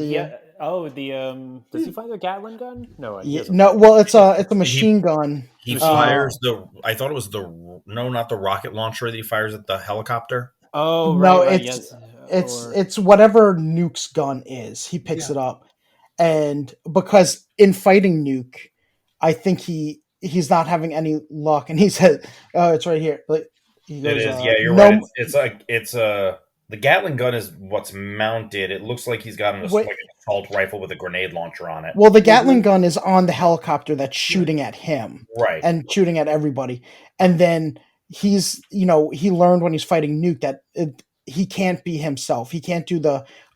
he fire the Gatling gun? No, no. Well, it's a machine gun. He fires I thought it was not the rocket launcher that he fires at the helicopter. Oh, no, right, it's whatever Nuke's gun is. He picks it up, and because in fighting Nuke, I think he's not having any luck, and he said, "Oh, it's right here." Like it is. Yeah, you're right. It's the Gatling gun is what's mounted. It looks like he's got like an assault rifle with a grenade launcher on it. Well, the Gatling gun is on the helicopter that's shooting at him, right, and shooting at everybody, and then he's, you know, he learned when he's fighting Nuke that he can't be himself. He can't do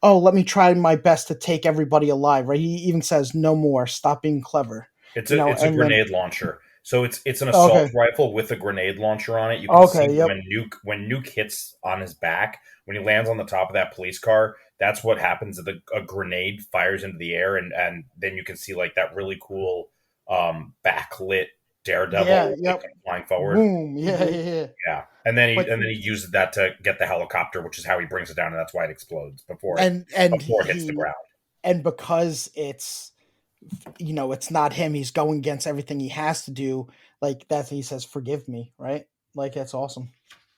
let me try my best to take everybody alive, right? He even says, no more, stop being clever. It's a grenade launcher. So it's an assault rifle with a grenade launcher on it. You can see when Nuke hits on his back, when he lands on the top of that police car, that's what happens. A grenade fires into the air, and then you can see like that really cool backlit Daredevil flying forward. Boom. Yeah. And then he uses that to get the helicopter, which is how he brings it down, and that's why it explodes before it hits the ground. And because it's, you know, it's not him, he's going against everything he has to do. Like that, he says, "Forgive me," right? Like that's awesome.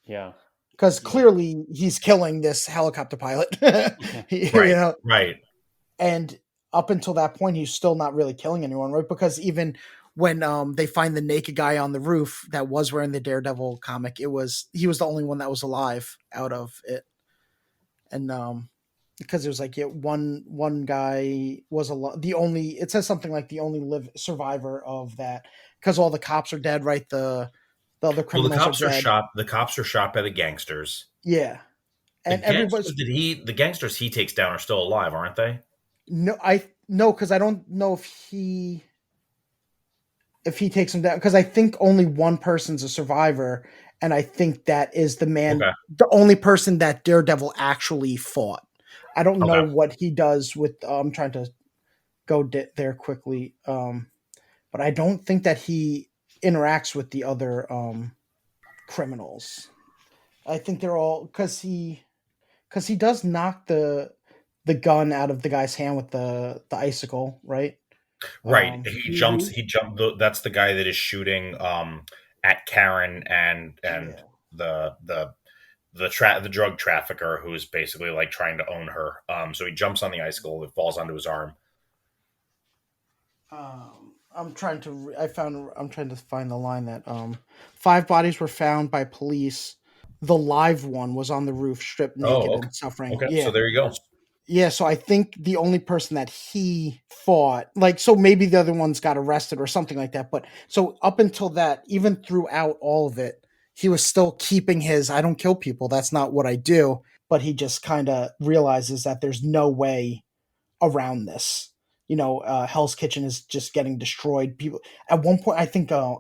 Yeah. Because clearly he's killing this helicopter pilot. Right. You know? Right. And up until that point, he's still not really killing anyone, right? Because even when they find the naked guy on the roof that was wearing the Daredevil comic, he was the only one that was alive out of it. And because it was like one guy was it says something like the only survivor of that, because all the cops are dead, right? The other criminals are dead. The cops are shot by the gangsters. Yeah. And the gangsters he takes down are still alive, aren't they? No, because I don't know if he takes him down, because I think only one person's a survivor, and I think that is Okay. the only person that Daredevil actually fought. I don't know Okay. what he does with. I'm trying to go there quickly, but I don't think that he interacts with the other criminals. I think they're all because he does knock the gun out of the guy's hand with the icicle, right? Right. Mhm. He jumped. That's the guy that is shooting at Karen and Yeah. the the drug trafficker who is basically like trying to own her. So he jumps on the icicle. It falls onto his arm. I'm trying to. I'm trying to find the line that 5 bodies were found by police. The live one was on the roof, stripped naked Oh, okay. and suffering. Okay. So Yeah, there you go. yeah. So I think the only person that he fought, like, so maybe the other ones got arrested or something like that. But so up until that, even throughout all of it, he was still keeping his. I don't kill people. That's not what I do. But he just kind of realizes that there's no way around this. Hell's Kitchen is just getting destroyed. People at one point, I think a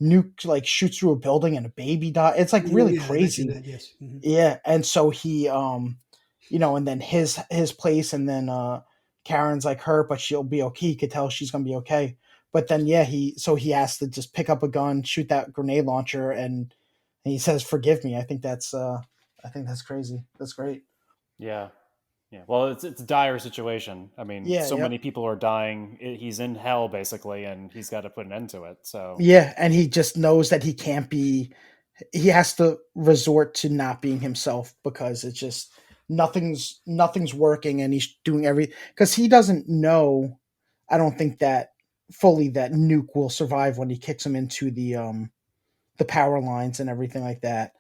nuke like shoots through a building and a baby dies. It's like Oh really yeah, they mentioned crazy. that. Yes. Hmm. Yeah, and so he, and then his place, and then Karen's like hurt, but she'll be okay. He could tell she's gonna be okay. But then yeah, he has to just pick up a gun, shoot that grenade launcher, and he says, "Forgive me." I think that's crazy. That's great. Yeah. Yeah. Well, it's a dire situation. I mean, Yeah. so many Yep. people are dying. He's in hell basically, and he's got to put an end to it. So Yeah, and he just knows that he can't be. He has to resort to not being himself because it's just nothing's working, and he's doing because he doesn't know. I don't think that fully that Nuke will survive when he kicks him into the power lines and everything like that.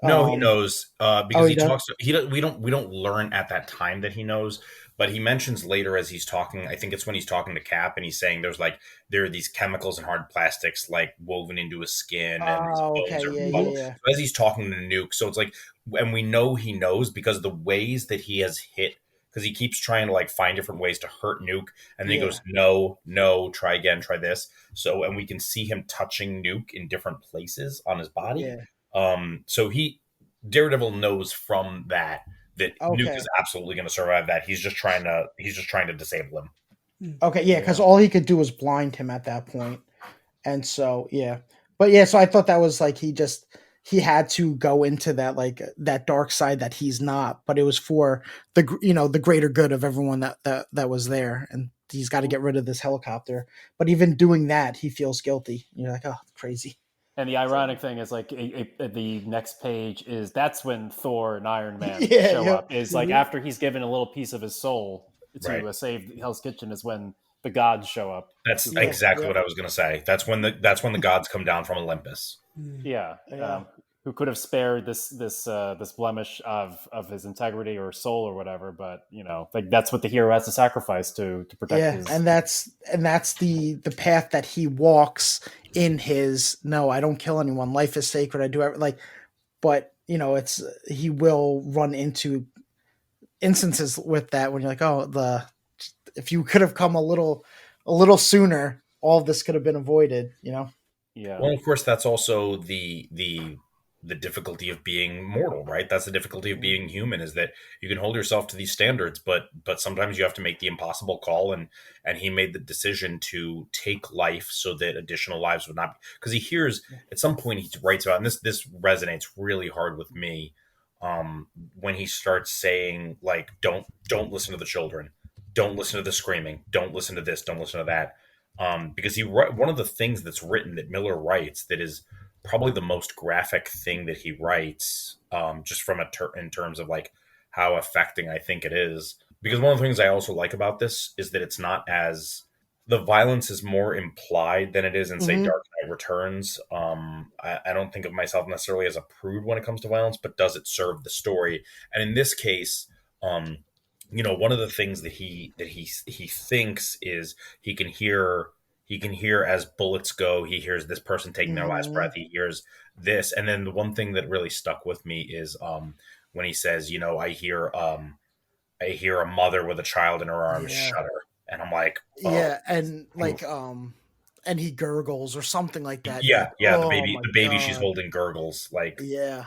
No, he Um, knows oh, because he he does. talks. We don't learn at that time that he knows, but he mentions later as he's talking. I think it's when he's talking to Cap and he's saying there are these chemicals and hard plastics like woven into his skin and his Oh, bones okay, are yeah, Hmm. yeah, bubble. yeah, So as he's talking to Nuke, so it's like, and we know he knows because the ways that he has hit. Because he keeps trying to like find different ways to hurt Nuke, and then he yeah, goes, "No, no, try again, try this." So, and we can see him touching Nuke in different places on his body. yeah. So he Daredevil knows from that Nuke Okay, is absolutely going to survive that. He's just trying to disable him. okay, yeah. Because yeah. all he could do was blind him at that point. And so yeah, but yeah, so I thought that was like he had to go into that like that dark side that he's not, but it was for the greater good of everyone that was there, and he's got to get rid of this helicopter. But even doing that, he feels guilty. You're like, oh, crazy. And the So ironic thing is, like, the next page is that's when Thor and Iron Man yeah, show yeah, up. Is like Hmm. after he's given a little piece of his soul Right. to save Hell's Kitchen is when the gods show up. That's Who yeah, could, exactly yeah, what I was going to say. That's when the gods come down from Olympus. yeah, yeah. who could have spared this blemish of his integrity or soul or whatever? But like that's what the hero has to sacrifice to protect Yeah, his. and that's the path that he walks in his no, I don't kill anyone. Life is sacred. I do like, but it's he will run into instances with that when you're like, oh, the if you could have come a little sooner, all of this could have been avoided. Yeah, Well, of course, that's also the difficulty of being mortal, right? That's the difficulty of being human is that you can hold yourself to these standards, but sometimes you have to make the impossible call, and he made the decision to take life so that additional lives would not. Because he hears at some point he writes about, and this resonates really hard with me, when he starts saying like, don't listen to the children, don't listen to the screaming, don't listen to this, don't listen to that, because one of the things that's written that Miller writes that is probably the most graphic thing that he writes, just from in terms of like how affecting I think it is. Because one of the things I also like about this is that it's not as the violence is more implied than it is in say Hmm. Dark Knight Returns. I don't think of myself necessarily as a prude when it comes to violence, but does it serve the story? And in this case, um, one of the things that he thinks is he can hear as bullets go. He hears this person taking their last Hmm. breath. He hears this, and then the one thing that really stuck with me is when he says, I hear I hear a mother with a child in her arms Yeah. shudder, and I'm like, oh, Yeah, and like and he gurgles or something like that. And you're yeah, like, yeah. oh my The baby she's god. holding gurgles. Like, Yeah.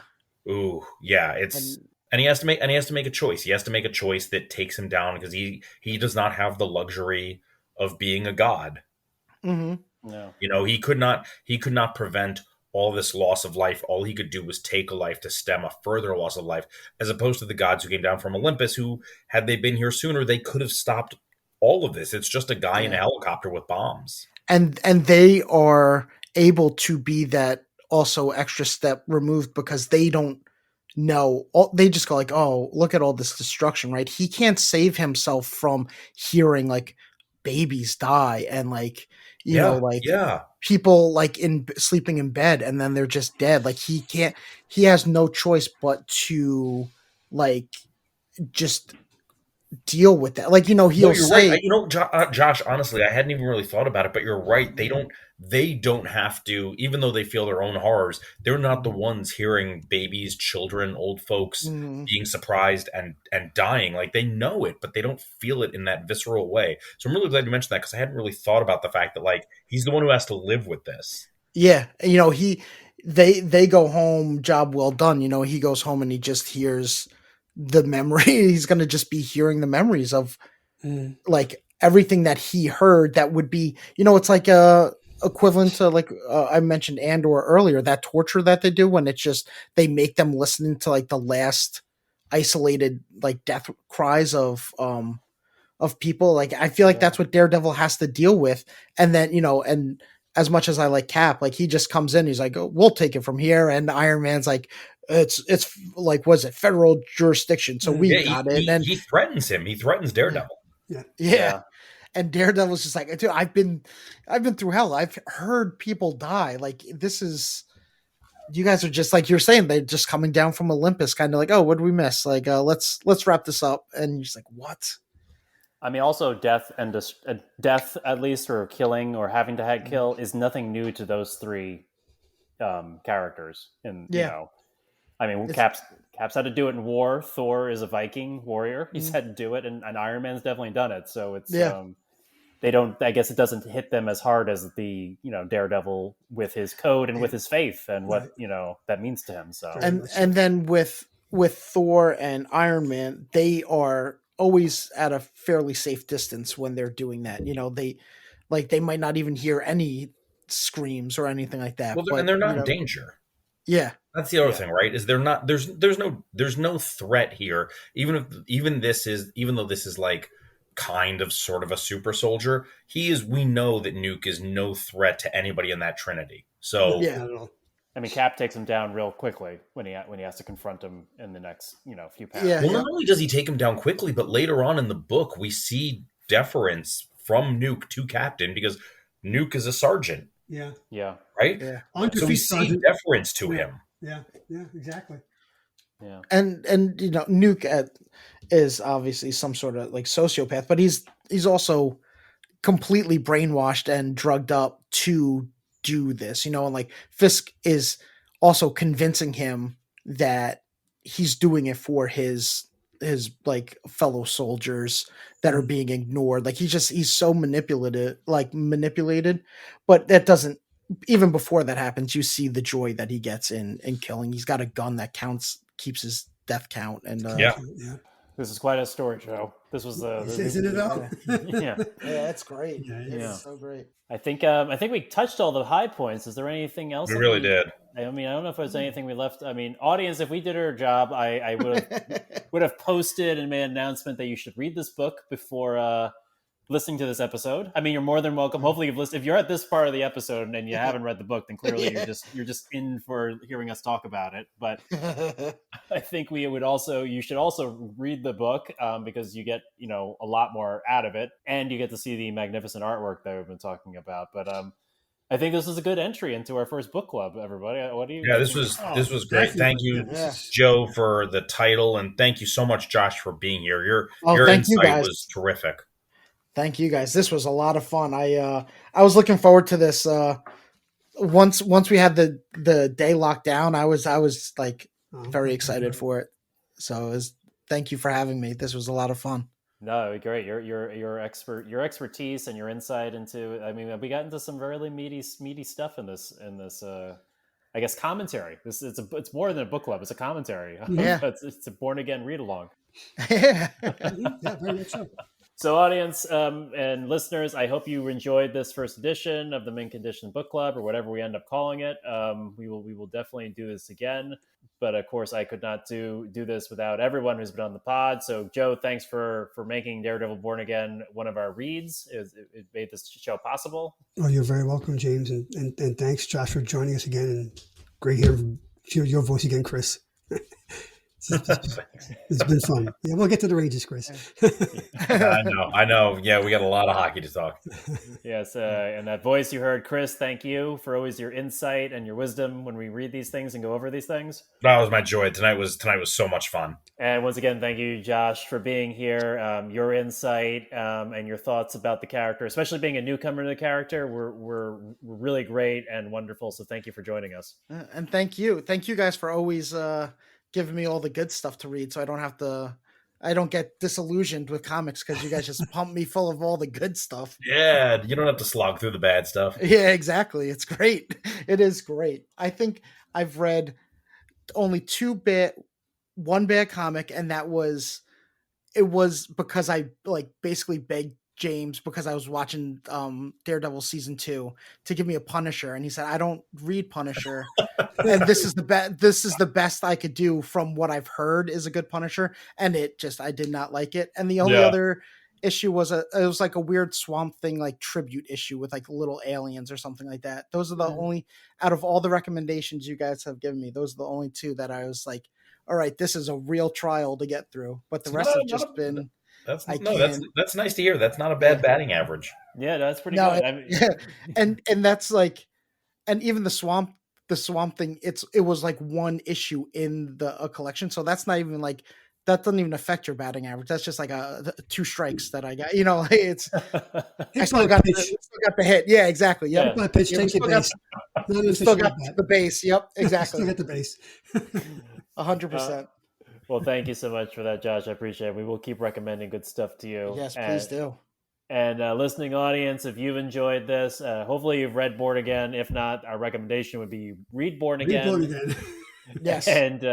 ooh, yeah. It's And and he has to make a choice. He has to make a choice that takes him down because he does not have the luxury of being a god. mhm. No. You know, he could not prevent all this loss of life. All he could do was take a life to stem a further loss of life, as opposed to the gods who came down from Olympus, who, had they been here sooner, they could have stopped all of this. It's just a guy in a Yeah. helicopter with bombs. And they are able to be that also extra step removed because they don't know. They just go like, "Oh, look at all this destruction!" Right? He can't save himself from hearing like babies die and like Yeah, like yeah. people like in sleeping in bed and then they're just dead. Like he can't. He has no choice but to like just deal with that. Like No, he'll you're right. say, Josh. Honestly, I hadn't even really thought about it, but you're right. They don't have to, even though they feel their own horrors. They're not the ones hearing babies, children, old folks Mhm. being surprised and dying. Like they know it, but they don't feel it in that visceral way. So I'm really glad you mentioned that because I hadn't really thought about the fact that like he's the one who has to live with this. Yeah, they go home, job well done. He goes home and he just hears the memory. He's gonna just be hearing the memories of Mm. like everything that he heard. That would be, it's like equivalent to like I mentioned Andor earlier. That torture that they do when it's just they make them listen to like the last isolated like death cries of people. Like I feel like Yeah. that's what Daredevil has to deal with. And then, and as much as I like Cap, like he just comes in, he's like, oh, we'll take it from here. And Iron Man's like, it's like, was it federal jurisdiction? So we Yeah, got it. And he threatens him. He threatens Daredevil. Yeah. yeah. And Daredevil's just like, dude, I've been through hell. I've heard people die. Like this is, you guys are just like you're saying, they're just coming down from Olympus, kind of like, oh, what did we miss? Like, let's wrap this up. And you're just like, what? I mean, also death and death, at least, or killing, or having to kill, is nothing new to those three characters. And Yeah. I mean, Cap's had to do it in war. Thor is a Viking warrior; he's had to do it, and Iron Man's definitely done it. So it's they don't. I guess it doesn't hit them as hard as the Daredevil with his code and with his faith and what that means to him. So And then with Thor and Iron Man, they are always at a fairly safe distance when they're doing that. They might not even hear any screams or anything like that. Well, But they're not in danger. Yeah. That's the other thing, right? Is they're not there's no threat here. Even though this is like kind of sort of a super soldier, we know that Nuke is no threat to anybody in that Trinity. So Yeah. Not at all. I mean, Cap takes him down real quickly when he has to confront him in the next few panels. Yeah. well, not only does he take him down quickly, but later on in the book, we see deference from Nuke to Captain because Nuke is a sergeant, Yeah. Yeah. right? Yeah. On your So we feet, see Sergeant. deference to him. Yeah. Yeah. Exactly. Yeah. And Nuke is obviously some sort of like sociopath, but he's also completely brainwashed and drugged up to do this, and like Fisk is also convincing him that he's doing it for his like fellow soldiers that are being ignored. Like he's so manipulated, but that doesn't, even before that happens, you see the joy that he gets in killing. He's got a gun that keeps his death count. And Yeah. Yeah. This is quite a story, Joe. This was Isn't it though? yeah. yeah, it's great. Yeah, It's so great. I think we touched all the high points. Is there anything else? We really did. I mean, I don't know if there's anything we left. I mean, audience, if we did our job, I would have posted and made an announcement that you should read this book before listening to this episode. I mean, you're more than welcome. Hopefully, you've listened. If you're at this part of the episode and you haven't read the book, then clearly you're just in for hearing us talk about it. But I think you should also read the book because you get a lot more out of it, and you get to see the magnificent artwork that we've been talking about. But I think this is a good entry into our first book club. Everybody, what do you? Yeah, this was great. definitely. Thank you, Yeah. Joe, for the title, and thank you so much, Josh, for being here. Your Thank you, insight guys. was terrific. Thank you guys. This was a lot of fun. I was looking forward to this. Once we had the day locked down, I was like very excited for it. So thank you for having me. This was a lot of fun. No, great. Your expertise and your insight into. I mean, we got into some really meaty stuff in this I guess commentary. It's more than a book club. It's a commentary. Yeah. It's a born again read along. Yeah. Yeah, very much so. So, audience and listeners, I hope you enjoyed this first edition of the Mint Condition Book Club, or whatever we end up calling it. We will definitely do this again, but of course, I could not do this without everyone who's been on the pod. So, Joe, thanks for making Daredevil Born Again one of our reads. It made this show possible. Oh, you're very welcome, James, and thanks, Josh, for joining us again. And great hearing your voice again, Chris. It's been fun. Yeah, we'll get to the Rangers, Chris. I know. Yeah, we got a lot of hockey to talk. Yes, and that voice you heard, Chris, thank you for always your insight and your wisdom when we read these things and go over these things. That was my joy. Tonight was so much fun. And once again, thank you, Josh, for being here. Your insight and your thoughts about the character, especially being a newcomer to the character, were really great and wonderful. So thank you for joining us. And thank you guys for always giving me all the good stuff to read, so I don't get disillusioned with comics because you guys just pump me full of all the good stuff. Yeah, you don't have to slog through the bad stuff. Yeah, exactly. It's great. It is great. I think I've read only one bad comic, and it was because I basically begged James, because I was watching Daredevil season 2, to give me a Punisher, and he said, I don't read Punisher. And this is the best I could do from what I've heard is a good Punisher, and I did not like it. And the only other issue was it was like a weird Swamp Thing like tribute issue with like little aliens or something like that. Those are the only, out of all the recommendations you guys have given me, those are the only two that I was like, all right, this is a real trial to get through. But the rest have just been. That's nice to hear. That's not a bad batting average. Yeah, that's pretty good. And that's like, and even the Swamp Thing, it was like one issue in a collection, so that's not even like, that doesn't even affect your batting average. That's just like a 2 strikes that I got. It's I still got the hit. Yeah, exactly. Yep. My pitch takes the base. Still got the base. Yep, exactly. Still got the base. 100%. Well, thank you so much for that, Josh. I appreciate it. We will keep recommending good stuff to you. Yes, please do. And listening audience, if you've enjoyed this, hopefully you've read Born Again. If not, our recommendation would be read Born Again. Read Born Again. Yes. And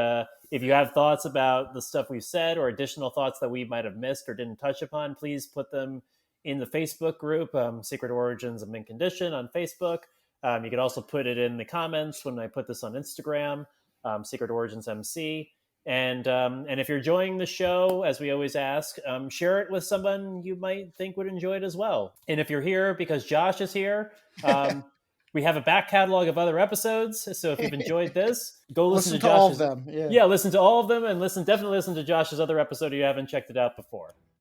if you have thoughts about the stuff we've said, or additional thoughts that we might have missed or didn't touch upon, please put them in the Facebook group, Secret Origins of Mint Condition on Facebook. You can also put it in the comments when I put this on Instagram, Secret Origins MC. And if you're enjoying the show, as we always ask, share it with someone you might think would enjoy it as well. And if you're here because Josh is here, we have a back catalog of other episodes. So if you've enjoyed this, go listen to Josh's, all of them. Yeah, listen to all of them, and definitely listen to Josh's other episode if you haven't checked it out before.